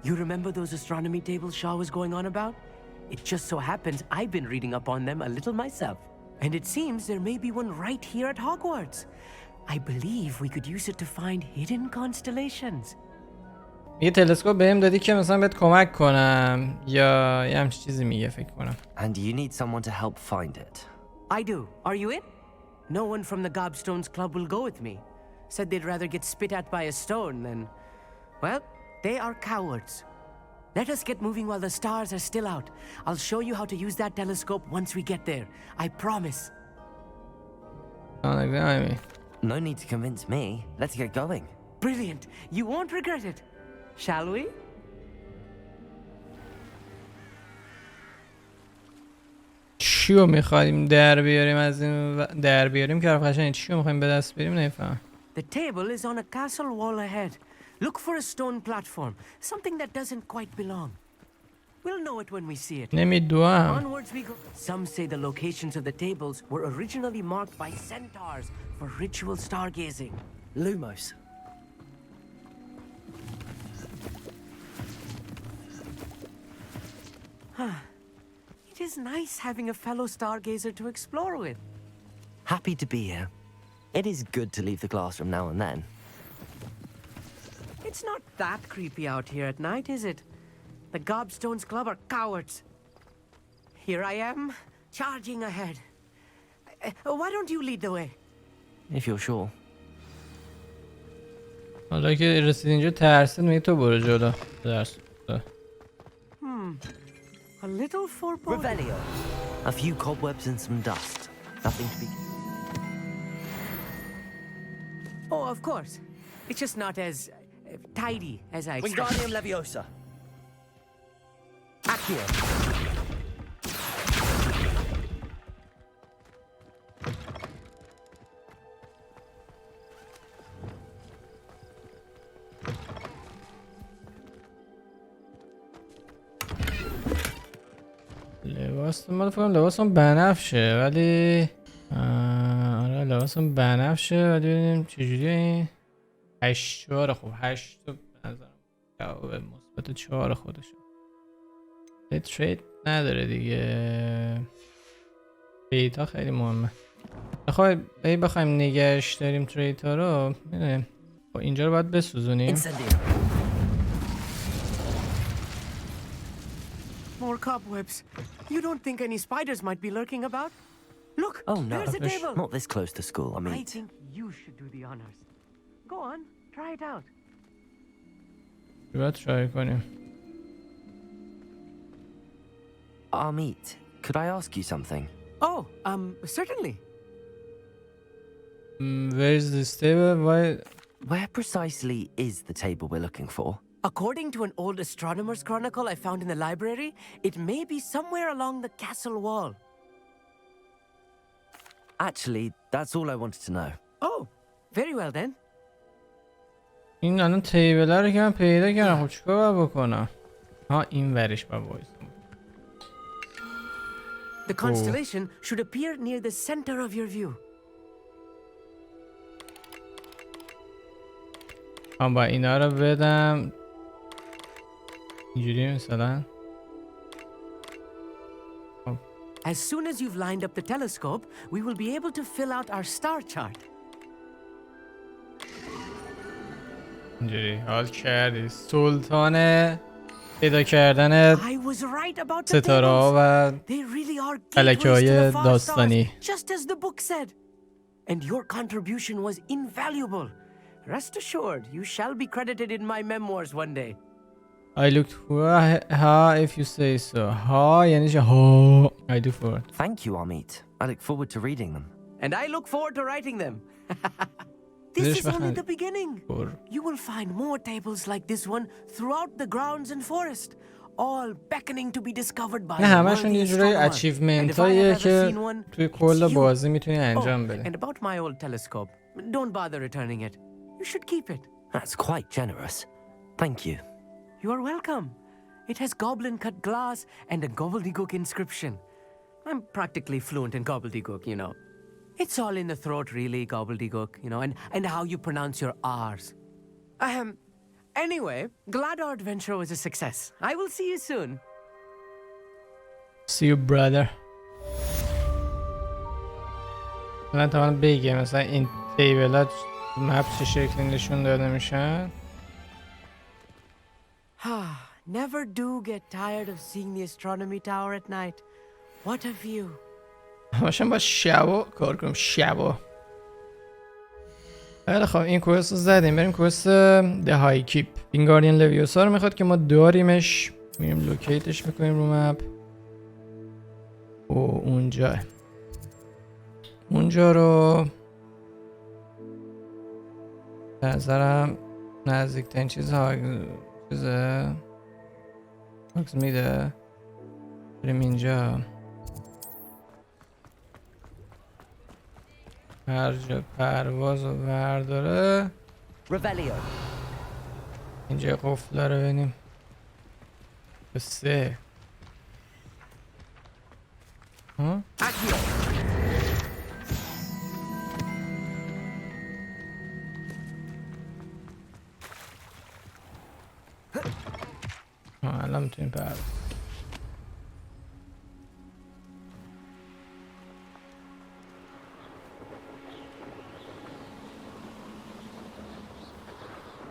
You remember those astronomy tables Shaw was going on about? It just so happens I've been reading up on them a little myself. And it seems there may be one right here at Hogwarts. I believe we could use it to find hidden constellations. یه تلسکوپ بهم دادی که مثلا بهت کمک کنم یا یه همچین چیزی میگه فکر کنم. And you need someone to help find it. I do. Are you in? No one from the Gobstones Club will go with me. Said they'd rather get spit at by a stone than... Well, they are cowards. Let us get moving while the stars are still out. I'll show you how to use that telescope once we get there. I promise. No need to convince me. Let's get going. Brilliant. You won't regret it. Shall we? چیو میخوایم در بیاریم از این در بیاریم که قشنگ چیو میخوایم به دست بیاریم نمیفهم. The table is on a castle wall ahead. Look for a stone platform, something that doesn't quite belong. We'll know it when we see it. نمیدونم. Onwards we go. Some say the locations of the tables were originally marked by centaurs for ritual stargazing. Lumos. It is nice having a fellow stargazer to explore with. Happy to be here. It is good to leave the classroom now and then. It's not that creepy out here at night, is it? The Gobstones Club are cowards. Here I am, charging ahead. Why don't you lead the way? If you're sure. حالا که رسید اینجا ترسید میگه تو برو جلو. درس. A little foreboding. Revelio. A few cobwebs and some dust. Nothing to be... Oh, of course. It's just not as tidy as I expected. Wingardium Leviosa. Accio. لباس من فکرم لباسم بنفشه ولی آره لباسم بنفشه ولی ببینیم چجوریه این 8 4 خوب 8 تا به نظرم جواب مثبت 4 خودشه. ترید نداره دیگه. ترید ها خیلی مهمه. بخوایم نگهش داریم ترید ها رو میدونیم اینجا رو باید بسوزونیم. More cobwebs. You don't think any spiders might be lurking about? Look, oh no, there's a table. Not this close to school. I mean, I think you should do the honors. Go on, try it out. باید ترای کنیم. Amit, could I ask you something? Oh, certainly. Where is this table? Where precisely is the table we're looking for? According to an old astronomer's chronicle I found in the library, it may be somewhere along the castle wall. Actually, that's all I wanted to know. Oh, very well then. این الان تیبل رو که من پیدا کردم خب چیکار باید بکنم؟ ها این ورش با وایسم. The constellation should appear near the center of your view. من با اینا رو بدم اینجوری مثلا. As soon as you've lined up the telescope, we will be able to fill out our star chart. اینجوری حال کردی سلطان پیدا کردن ستاره ها و فلکه های داستانی. Just as the book said. And your contribution was invaluable. Rest assured, you shall be credited in my memoirs one day. I looked for ha if you say so. Ha یعنی چه؟ ها I do for. Thank you, Amit. I look forward to reading them. And I look forward to writing them. This is only the beginning. You will find more tables like this one throughout the grounds and forest, all beckoning to be discovered by. نه همشون یه جوری اچیومنت هاییه که توی کل بازی میتونی انجام بدی. And about my old telescope, don't bother returning it. You should keep it. That's quite generous. Thank you. You are welcome. It has goblin-cut glass and a gobbledygook inscription. I'm practically fluent in gobbledygook, you know. It's all in the throat, really, gobbledygook, you know, and how you pronounce your R's. Anyway, glad our adventure was a success. I will see you soon. See you, brother. من تا من بگم مثلا این تیبلات مپ چه شکلی نشون داده میشن. Never do get tired of seeing the astronomy tower at night. What a view. همشون با شبا کار کنیم شبا. خیلی خب این کوست رو زدیم بریم کوست ده های کیپ. وینگاردین لویوسا رو میخواد که ما داریمش میریم لوکیتش میکنیم رو مپ. او اونجا رو به نظرم نزدیکترین چیز هاگز میده. بریم اینجا. هر جا پرواز رو برداره. اینجا قفله رو ببینیم. به 3 ها؟ الان میتونیم پرواز.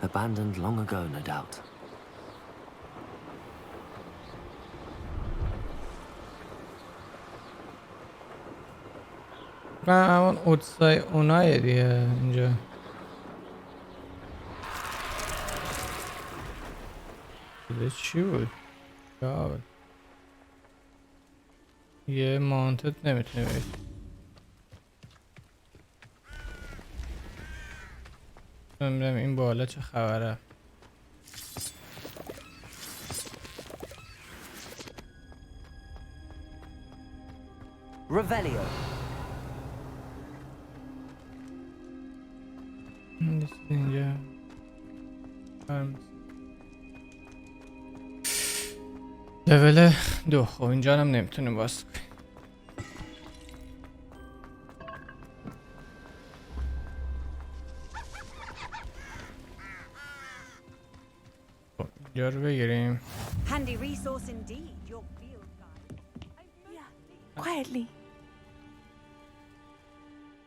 Abandoned long ago, no doubt. همون اوتسای اونایه دیگه اینجا. ده چی بود؟ یه مانتد نمیتونه برید. ببینم این بالا چه خبره. Revelio. اینجا لول 2. خب اینجا هم نمیتونیم باز کنیم. خب اینجا رو بگیریم. Handy resource indeed, your field guide. Yeah, quietly.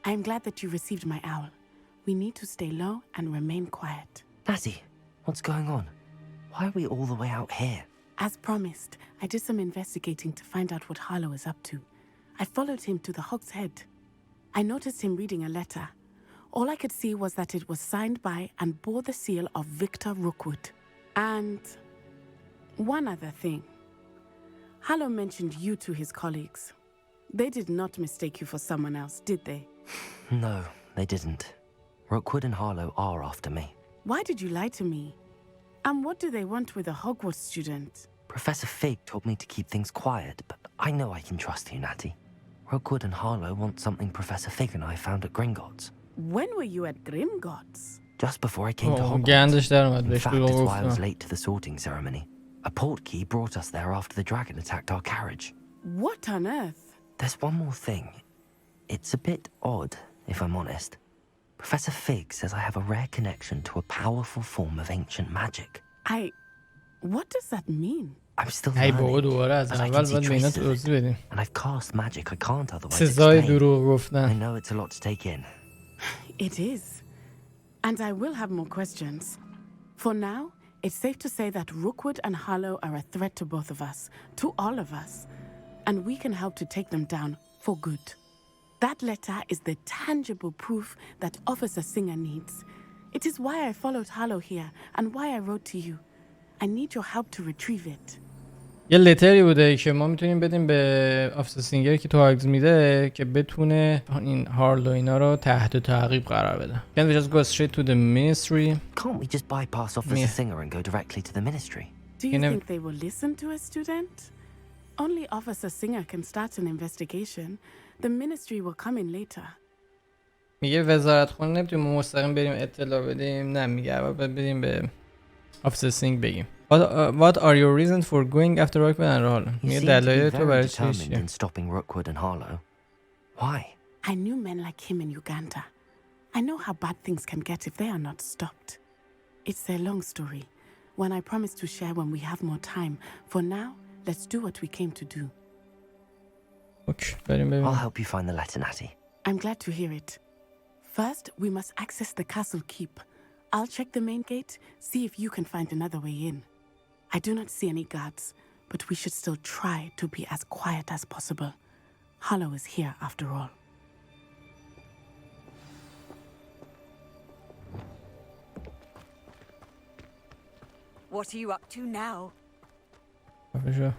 I'm glad that you received my owl. We need to stay low and remain quiet. Natty, what's going on? Why are we all the way out here? As promised, I did some investigating to find out what Harlow is up to. I followed him to the Hog's Head. I noticed him reading a letter. All I could see was that it was signed by and bore the seal of Victor Rookwood. And one other thing. Harlow mentioned you to his colleagues. They did not mistake you for someone else, did they? No, they didn't. Rookwood and Harlow are after me. Why did you lie to me? And what do they want with a Hogwarts student? Professor Fig told me to keep things quiet, but I know I can trust you, Natty. Rookwood and Harlow want something Professor Fig and I found at Gringotts. When were you at Gringotts? Just before I came to Hogwarts. In fact, it's why I was late to the sorting ceremony. A portkey brought us there after the dragon attacked our carriage. What on earth? There's one more thing. It's a bit odd, if I'm honest. Professor Fig says I have a rare connection to a powerful form of ancient magic. What does that mean? I'm still learning, but I can see traces of it, and I've cast magic I can't otherwise explain. I know it's a lot to take in. It is. And I will have more questions. For now, it's safe to say that Rookwood and Harlow are a threat to both of us, to all of us. And we can help to take them down for good. That letter is the tangible proof that Officer Singer needs. It is why I followed Harlow here and why I wrote to you. I need your help to retrieve it. یه لتری بوده که ما میتونیم بدیم به آفیسر سینگر که تو هاگز میده که بتونه این هارلو اینا رو تحت تعقیب قرار بده. Can we just go straight to the ministry? Can't we just bypass Officer Singer and go directly to the ministry? Do you think they will listen to a student? Only Officer Singer can start an investigation. The ministry will come in later. میگه وزارت خونه نمیتونیم مستقیم بریم اطلاع بدیم. نه میگه اول بدیم به آفیسر سینگ بگیم. What are your reasons for going after Rookwood and Harlow? میگه دلایل تو برای چیه؟ stopping Rookwood and Harlow. Why? I knew men like him in Uganda. I know how bad things can get if they are not stopped. It's a long story. One I promise to share when we have more time. For now, let's do what we came to do. Okay, I'll help you find the letter, Natty. I'm glad to hear it. First, we must access the castle keep. I'll check the main gate, see if you can find another way in. I do not see any guards, but we should still try to be as quiet as possible. Harlow is here after all. What are you up to now? خفه شو.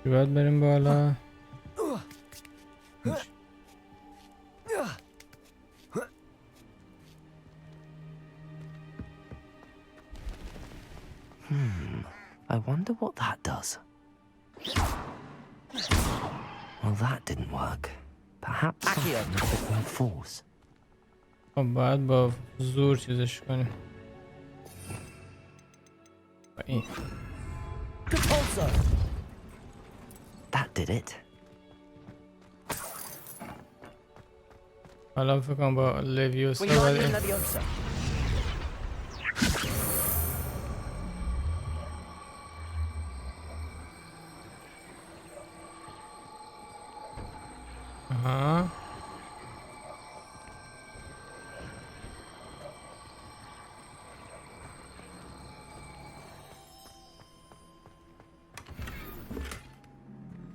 باید بریم بالا. I wonder what that does. Well, that didn't work. Perhaps something with more force. خب باید با زور چیزش کنیم. این. That did it. حالا فکر کنم با لویوسا باید آها.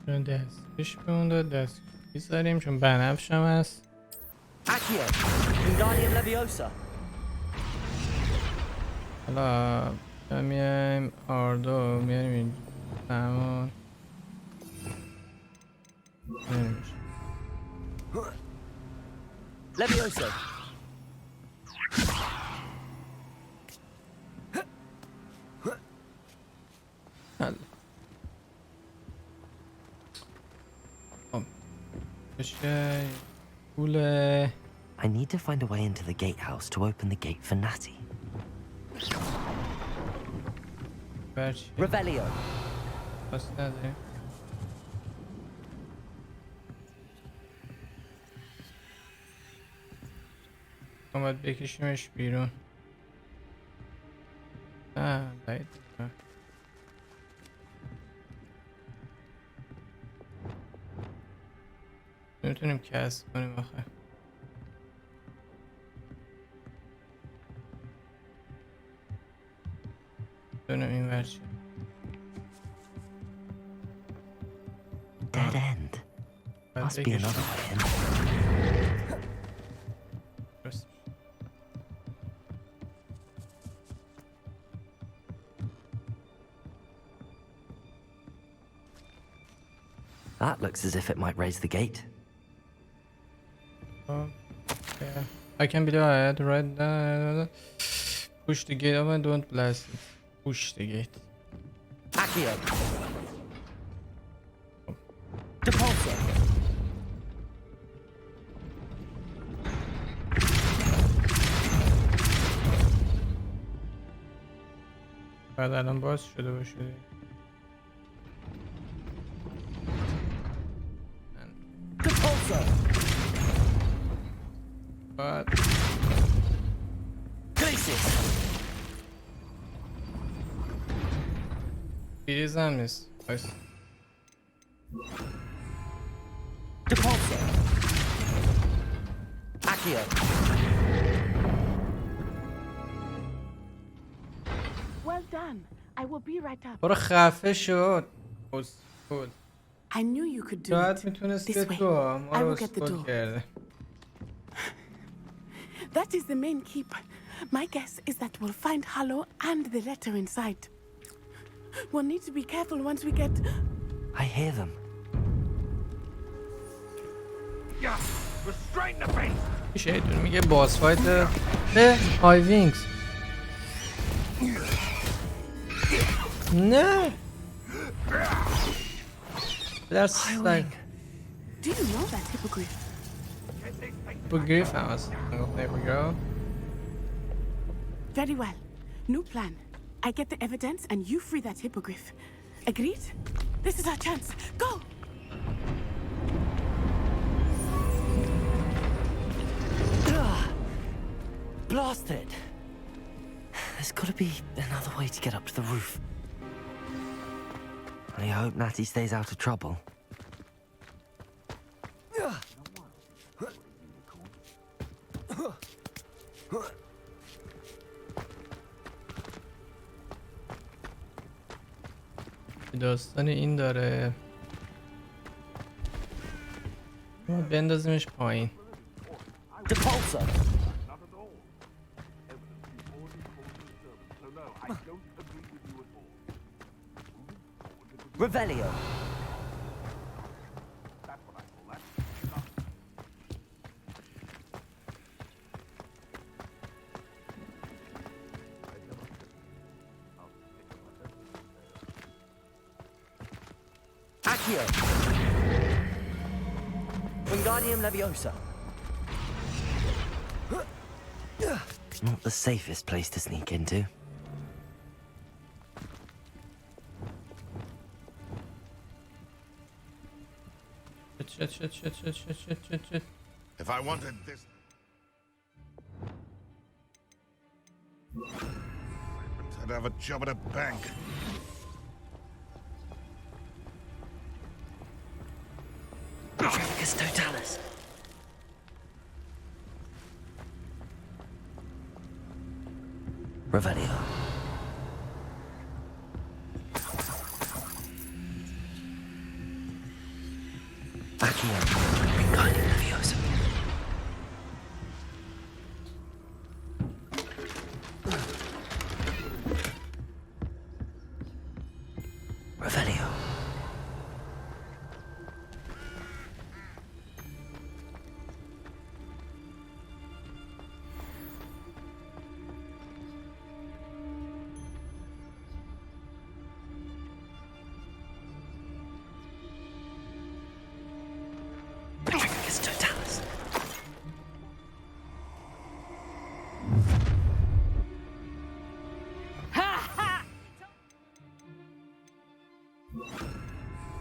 چون دستش بمونده دست بیزاریم چون بنفش هم هست. حالا میایم آردو میاریم این زمان Leviosa. I need to find a way into the gatehouse to open the gate for Natty. Revelio. باید بکشیمش بیرون. باید نمیتونیم کسب کنیم آخه. دونم این ورچه Dead end. Must be another way in. That looks as if it might raise the gate. Yeah. I can believe I had to write that. Push the gate open, don't blast it. Push the gate. Accio. Depulso. بعد الان باز شده باشه. بعد بریزم نیست. بایست. Depulso. Accio. Well done. I will be right up. برو خفه شد. I knew you could do شاید it. میتونست This که way. تو ما I رو will get the اسکول door. کرده. That is the main keep. My guess is that we'll find Hallow and the letter inside. We'll need to be careful once we get... I hear them. Yeah, restrain the beast. شیطون میگه باس فایت به های وینگز. نه. That's like Do you know that Hippogriff? Hippogriff هم هست. Hippogriff. Very well. New plan. I get the evidence and you free that Hippogriff. Agreed? This is our chance. Go! Blasted! There's got to be another way to get up to the roof. I hope Natty stays out of trouble. داستان این داره بندازیمش پایین. Revelio. Accio. Wingardium Leviosa. Not the safest place to sneak into. Shit. If I wanted this, I'd have a job at a bank. Trafficus Totalis. Revelio. Accio. Wingardium Leviosa. Revelio. Trafficus Totalis.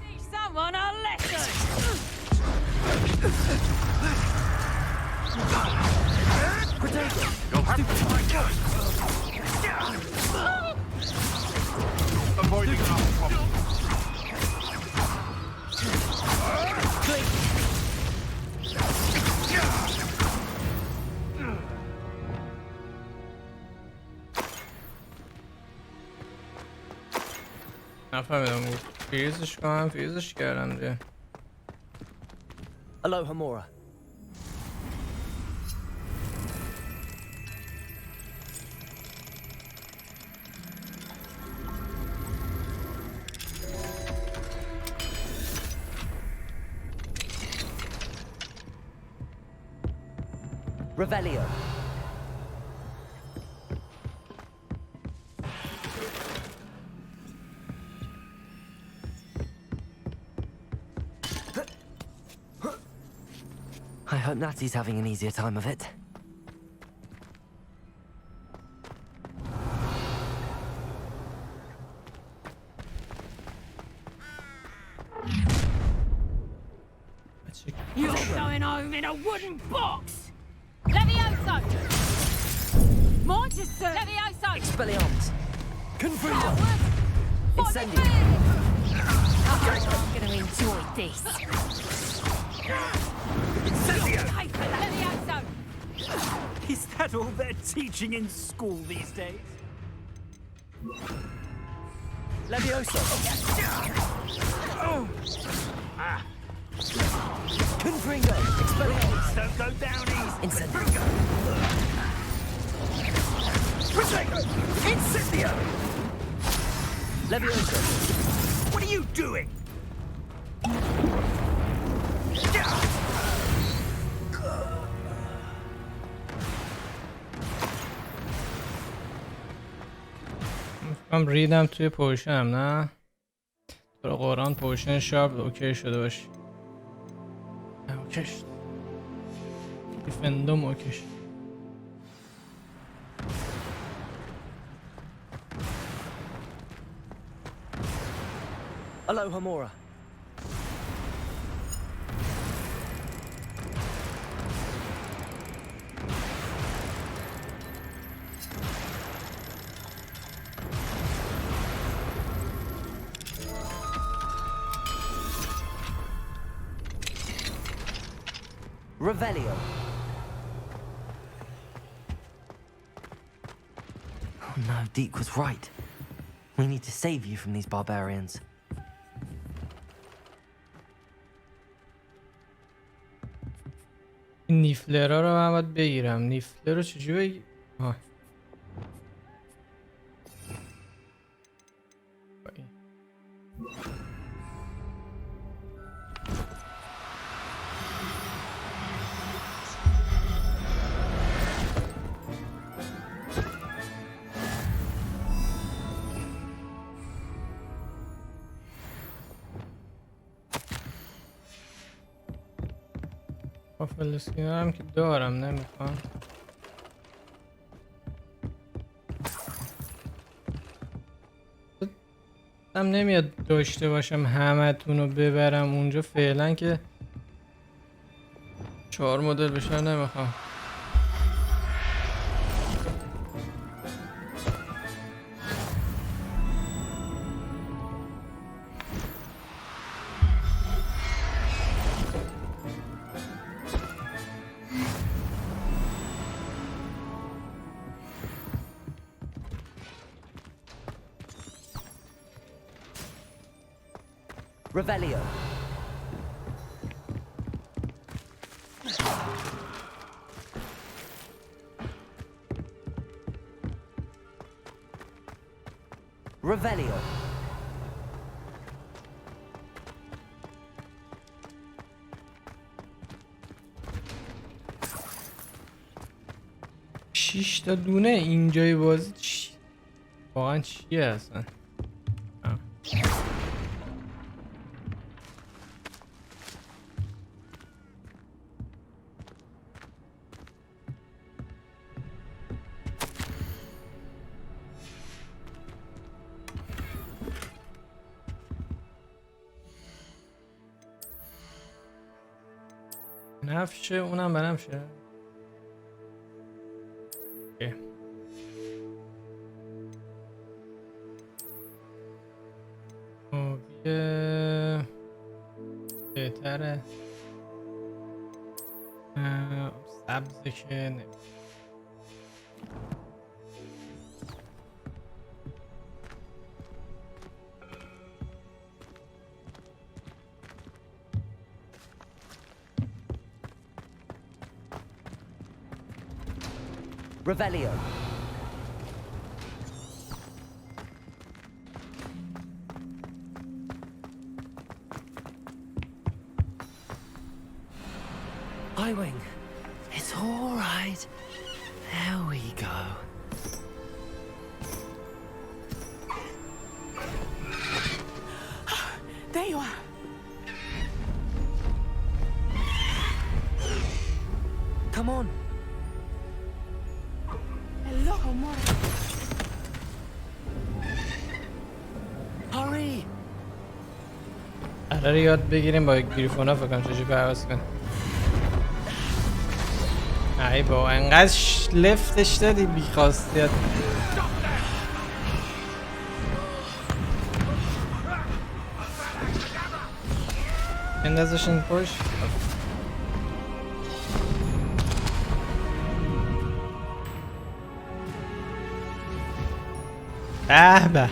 Teach someone a lesson! You'll have to avoiding our problem. نفهمیدم فریزش کنم فریزش کردم دیگه. Aloha Mora. Revelio. I hope Natty's having an easier time of it. You're going home in a wooden box! Levioso! Mortiser! Levioso! Expelliarmus. Confringo. Incendio. I'm gonna enjoy this. Levioso! Is that all they're teaching in school these days? Levioso. Confringo. Expelliarmus. Don't go down easy. Incendio. Incendio! Levioso. What are you doing? من ریدم توی پوشنم نه تو قرآن پوشن شارپ اوکی شده باشه. اوکی شد دیفندوم اوکی شد. Aloha Mora. Revelio. Oh no, Deke was right. We need to save you from these barbarians. نیفلرها رو من باید بگیرم. نیفلر رو چجوری بگیرم؟ آه. فلسطینی هم که دارم نمیخوام. هم نمیاد داشته باشم همتون رو ببرم اونجا فعلا که 4 مدل بشه نمیخوام. Revelio. Revelio. شش تا دونه اینجای بازی واقعا چیه اصلا؟ نفشه اونم بنفشه. بهتره سبزه که نه. Revelio. I-Wing. It's all right. There we go. There you are. Come on. Hello, more. Hurry. قراره یاد بگیریم با گریفونا فکر کنم چجوری پرواز کنیم. ای با انقدر لفتش دادی بیخواستیت. اندازشون پشت. به به.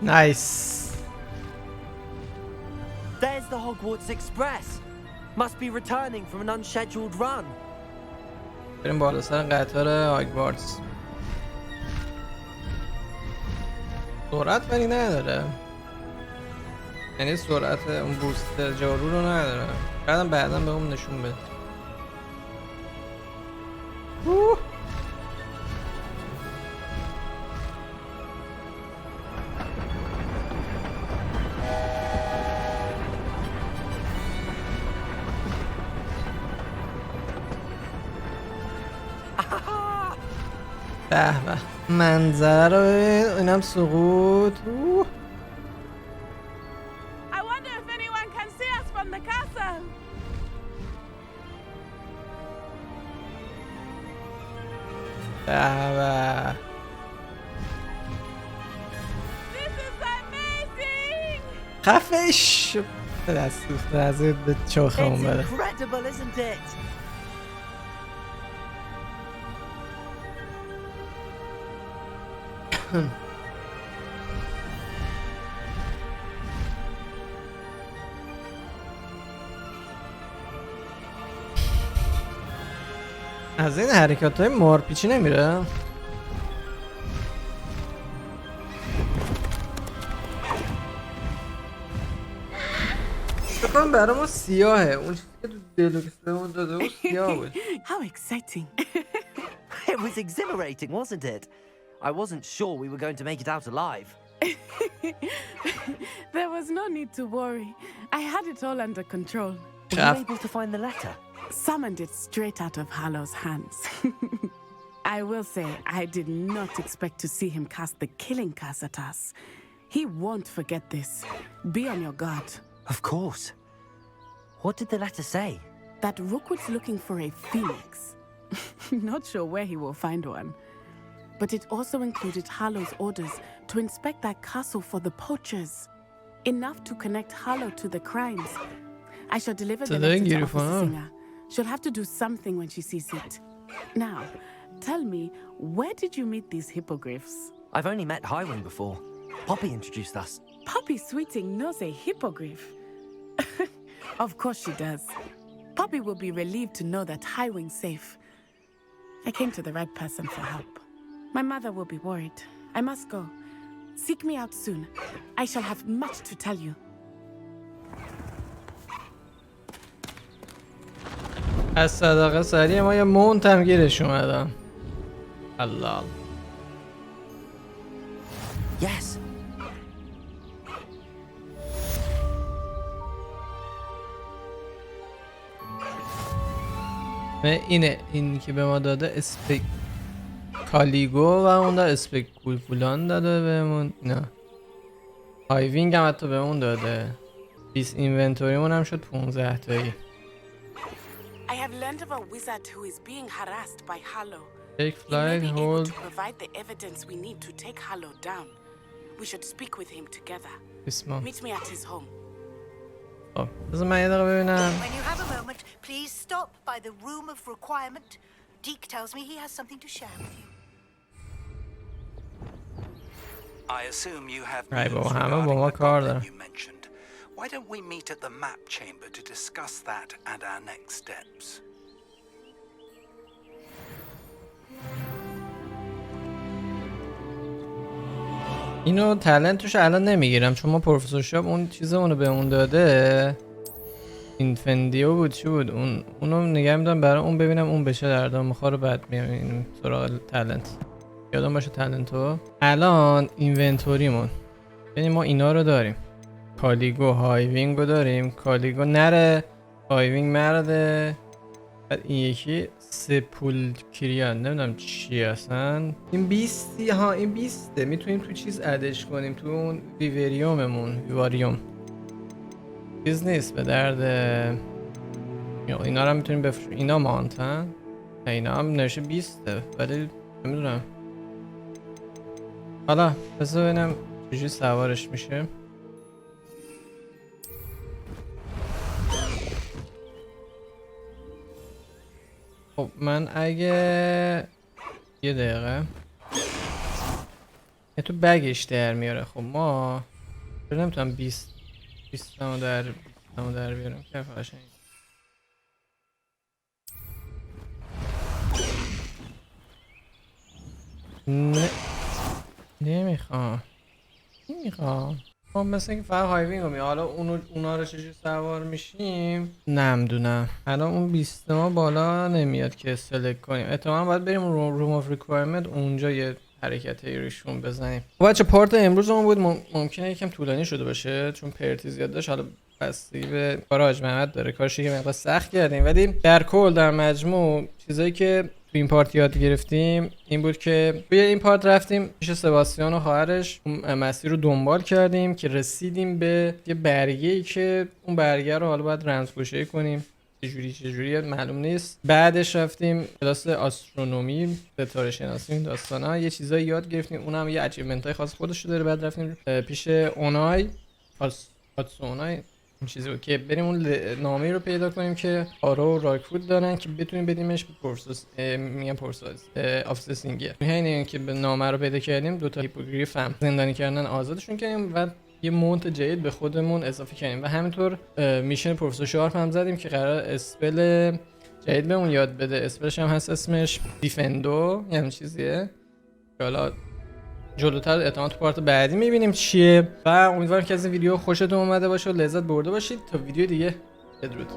Nice. There's the Hogwarts Express. Must be returning from an unscheduled run. بریم بالا سر قطار هاگوارتز. سرعت ولی نداره. یعنی سرعت اون بوست جارو رو نداره. بعدا به اون نشون بده. به به منظره رو ببین. اینم سقوط. I wonder if anyone can see us from the castle. به به. This is amazing. خفش. دست دوست به چاخمون بده. Incredible, isn't it? از این حرکات های مارپیچی نمیره؟ بکنم برای ما سیاهه، اون چیزی که تو دلوکس بهمون داده اون سیاه بود. How exciting. It was exhilarating, wasn't it? I wasn't sure we were going to make it out alive. There was no need to worry. I had it all under control. Were you able to find the letter? Summoned it straight out of Hallow's hands. I will say, I did not expect to see him cast the killing curse at us. He won't forget this. Be on your guard. Of course. What did the letter say? That Rookwood's looking for a phoenix. Not sure where he will find one. But it also included Hallow's orders to inspect that castle for the poachers. Enough to connect Hallow to the crimes. I shall deliver the letter to Officer Singer. She'll have to do something when she sees it. Now, tell me, where did you meet these hippogriffs? I've only met Highwing before. Poppy introduced us. Poppy Sweeting knows a hippogriff. Of course she does. Poppy will be relieved to know that Highwing's safe. I came to the right person for help. My mother will be worried. I must go. Seek me out soon. I shall have much to tell you. از صداقه سریع ما یه مونت هم گیرش اومدم. الله. Yes. اینه، این که به ما داده اسپک کالیگو و اون دا اسپکولفولان داده بهمون. نه هایوینگ هم حتی بهمون داده. 20 اینونتوریمون هم شد 15 تایی. I have learned of a wizard who is being harassed by Hallow. Take He may flight, be able hold. to provide the evidence we need to take Hallow down. We should speak with him together. اسما. Meet me at his home. خب بذار من یه دقیقه ببینم. When you have a moment, please stop by the room of requirement. Deke tells me he has something to share with you. I assume you have ای news بابا همه regarding با ما the کار goblin دارن. you mentioned. Why don't we meet at the map chamber to discuss that and our next steps? اینو تالنتش الان نمیگیرم چون ما پروفسور شاب اون چیزمونو به اون داده. اینفندیو بود چی بود اونو نگه میدم برای اون ببینم اون بشه دردم میخوره بعد میام سراغ تالنت. یادم باشه تالنتو. الان اینونتوریمون یعنی ما اینا رو داریم. کالیگو هایوینگو داریم. کالیگو نره، هایوینگ مرده. بعد این یکی سپولکریان نمیدونم چی هستن. این 20 ها این 20 میتونیم تو چیز ادش کنیم تو اون ویواریوم چیز نیست به درد. اینا رو هم میتونیم بفروشیم. اینا مانتن. اینا هم نوشه 20 ولی نمیدونم. حالا بذار ببینم چجوری سوارش میشه. خب من اگه یه دقیقه تو بگش در میاره. خب ما نمیتونم 20 تامو در بیارم که قشنگ. نمیخوام خب مثل اینکه فقط هایوینگ رو می. حالا اونا رو چجور سوار میشیم نمیدونم. الان اون 20 ما بالا نمیاد که سلکت کنیم. احتمالا باید بریم روم آف ریکوایرمنت اونجا یه حرکتی روشون بزنیم. بچه پارت امروزمون بود ممکنه یکم طولانی شده باشه چون پرتی زیاد داشت. حالا بستگی به کار حاج محمد داره. کارش یه مقدار سخت کردیم ولی در کل در مجموع چیزایی که تو این پارت یاد گرفتیم این بود که توی این پارت رفتیم پیش سباستیان و خواهرش مسیر رو دنبال کردیم که رسیدیم به یه برگه‌ای که اون برگه رو حالا باید رمزگشایی کنیم. چجوری معلوم نیست. بعدش رفتیم کلاس آسترونومی ستاره شناسی این داستانا یه چیزایی یاد گرفتیم. اونم یه اچیومنت های خاص خودش داره. بعد رفتیم پیش اونای آتسونای این چیزی بود که بریم اون نامه رو پیدا کنیم که آرا و راکفود دارن که بتونیم بدیمش به پرسوس میگم پرسوس آفیس سینگر. همین که به نامه رو پیدا کردیم دو تا هیپوگریف هم زندانی کردن آزادشون کردیم و یه مونت جدید به خودمون اضافه کردیم و همینطور میشن پروفسور شارپ هم زدیم که قرار اسپل جدید بهمون یاد بده. اسپلش هم هست اسمش دیفندو یه همین چیزیه که حالا جلوتر احتمال تو پارت بعدی میبینیم چیه و امیدوارم که از این ویدیو خوشتون اومده باشه و لذت برده باشید. تا ویدیو دیگه بدرود.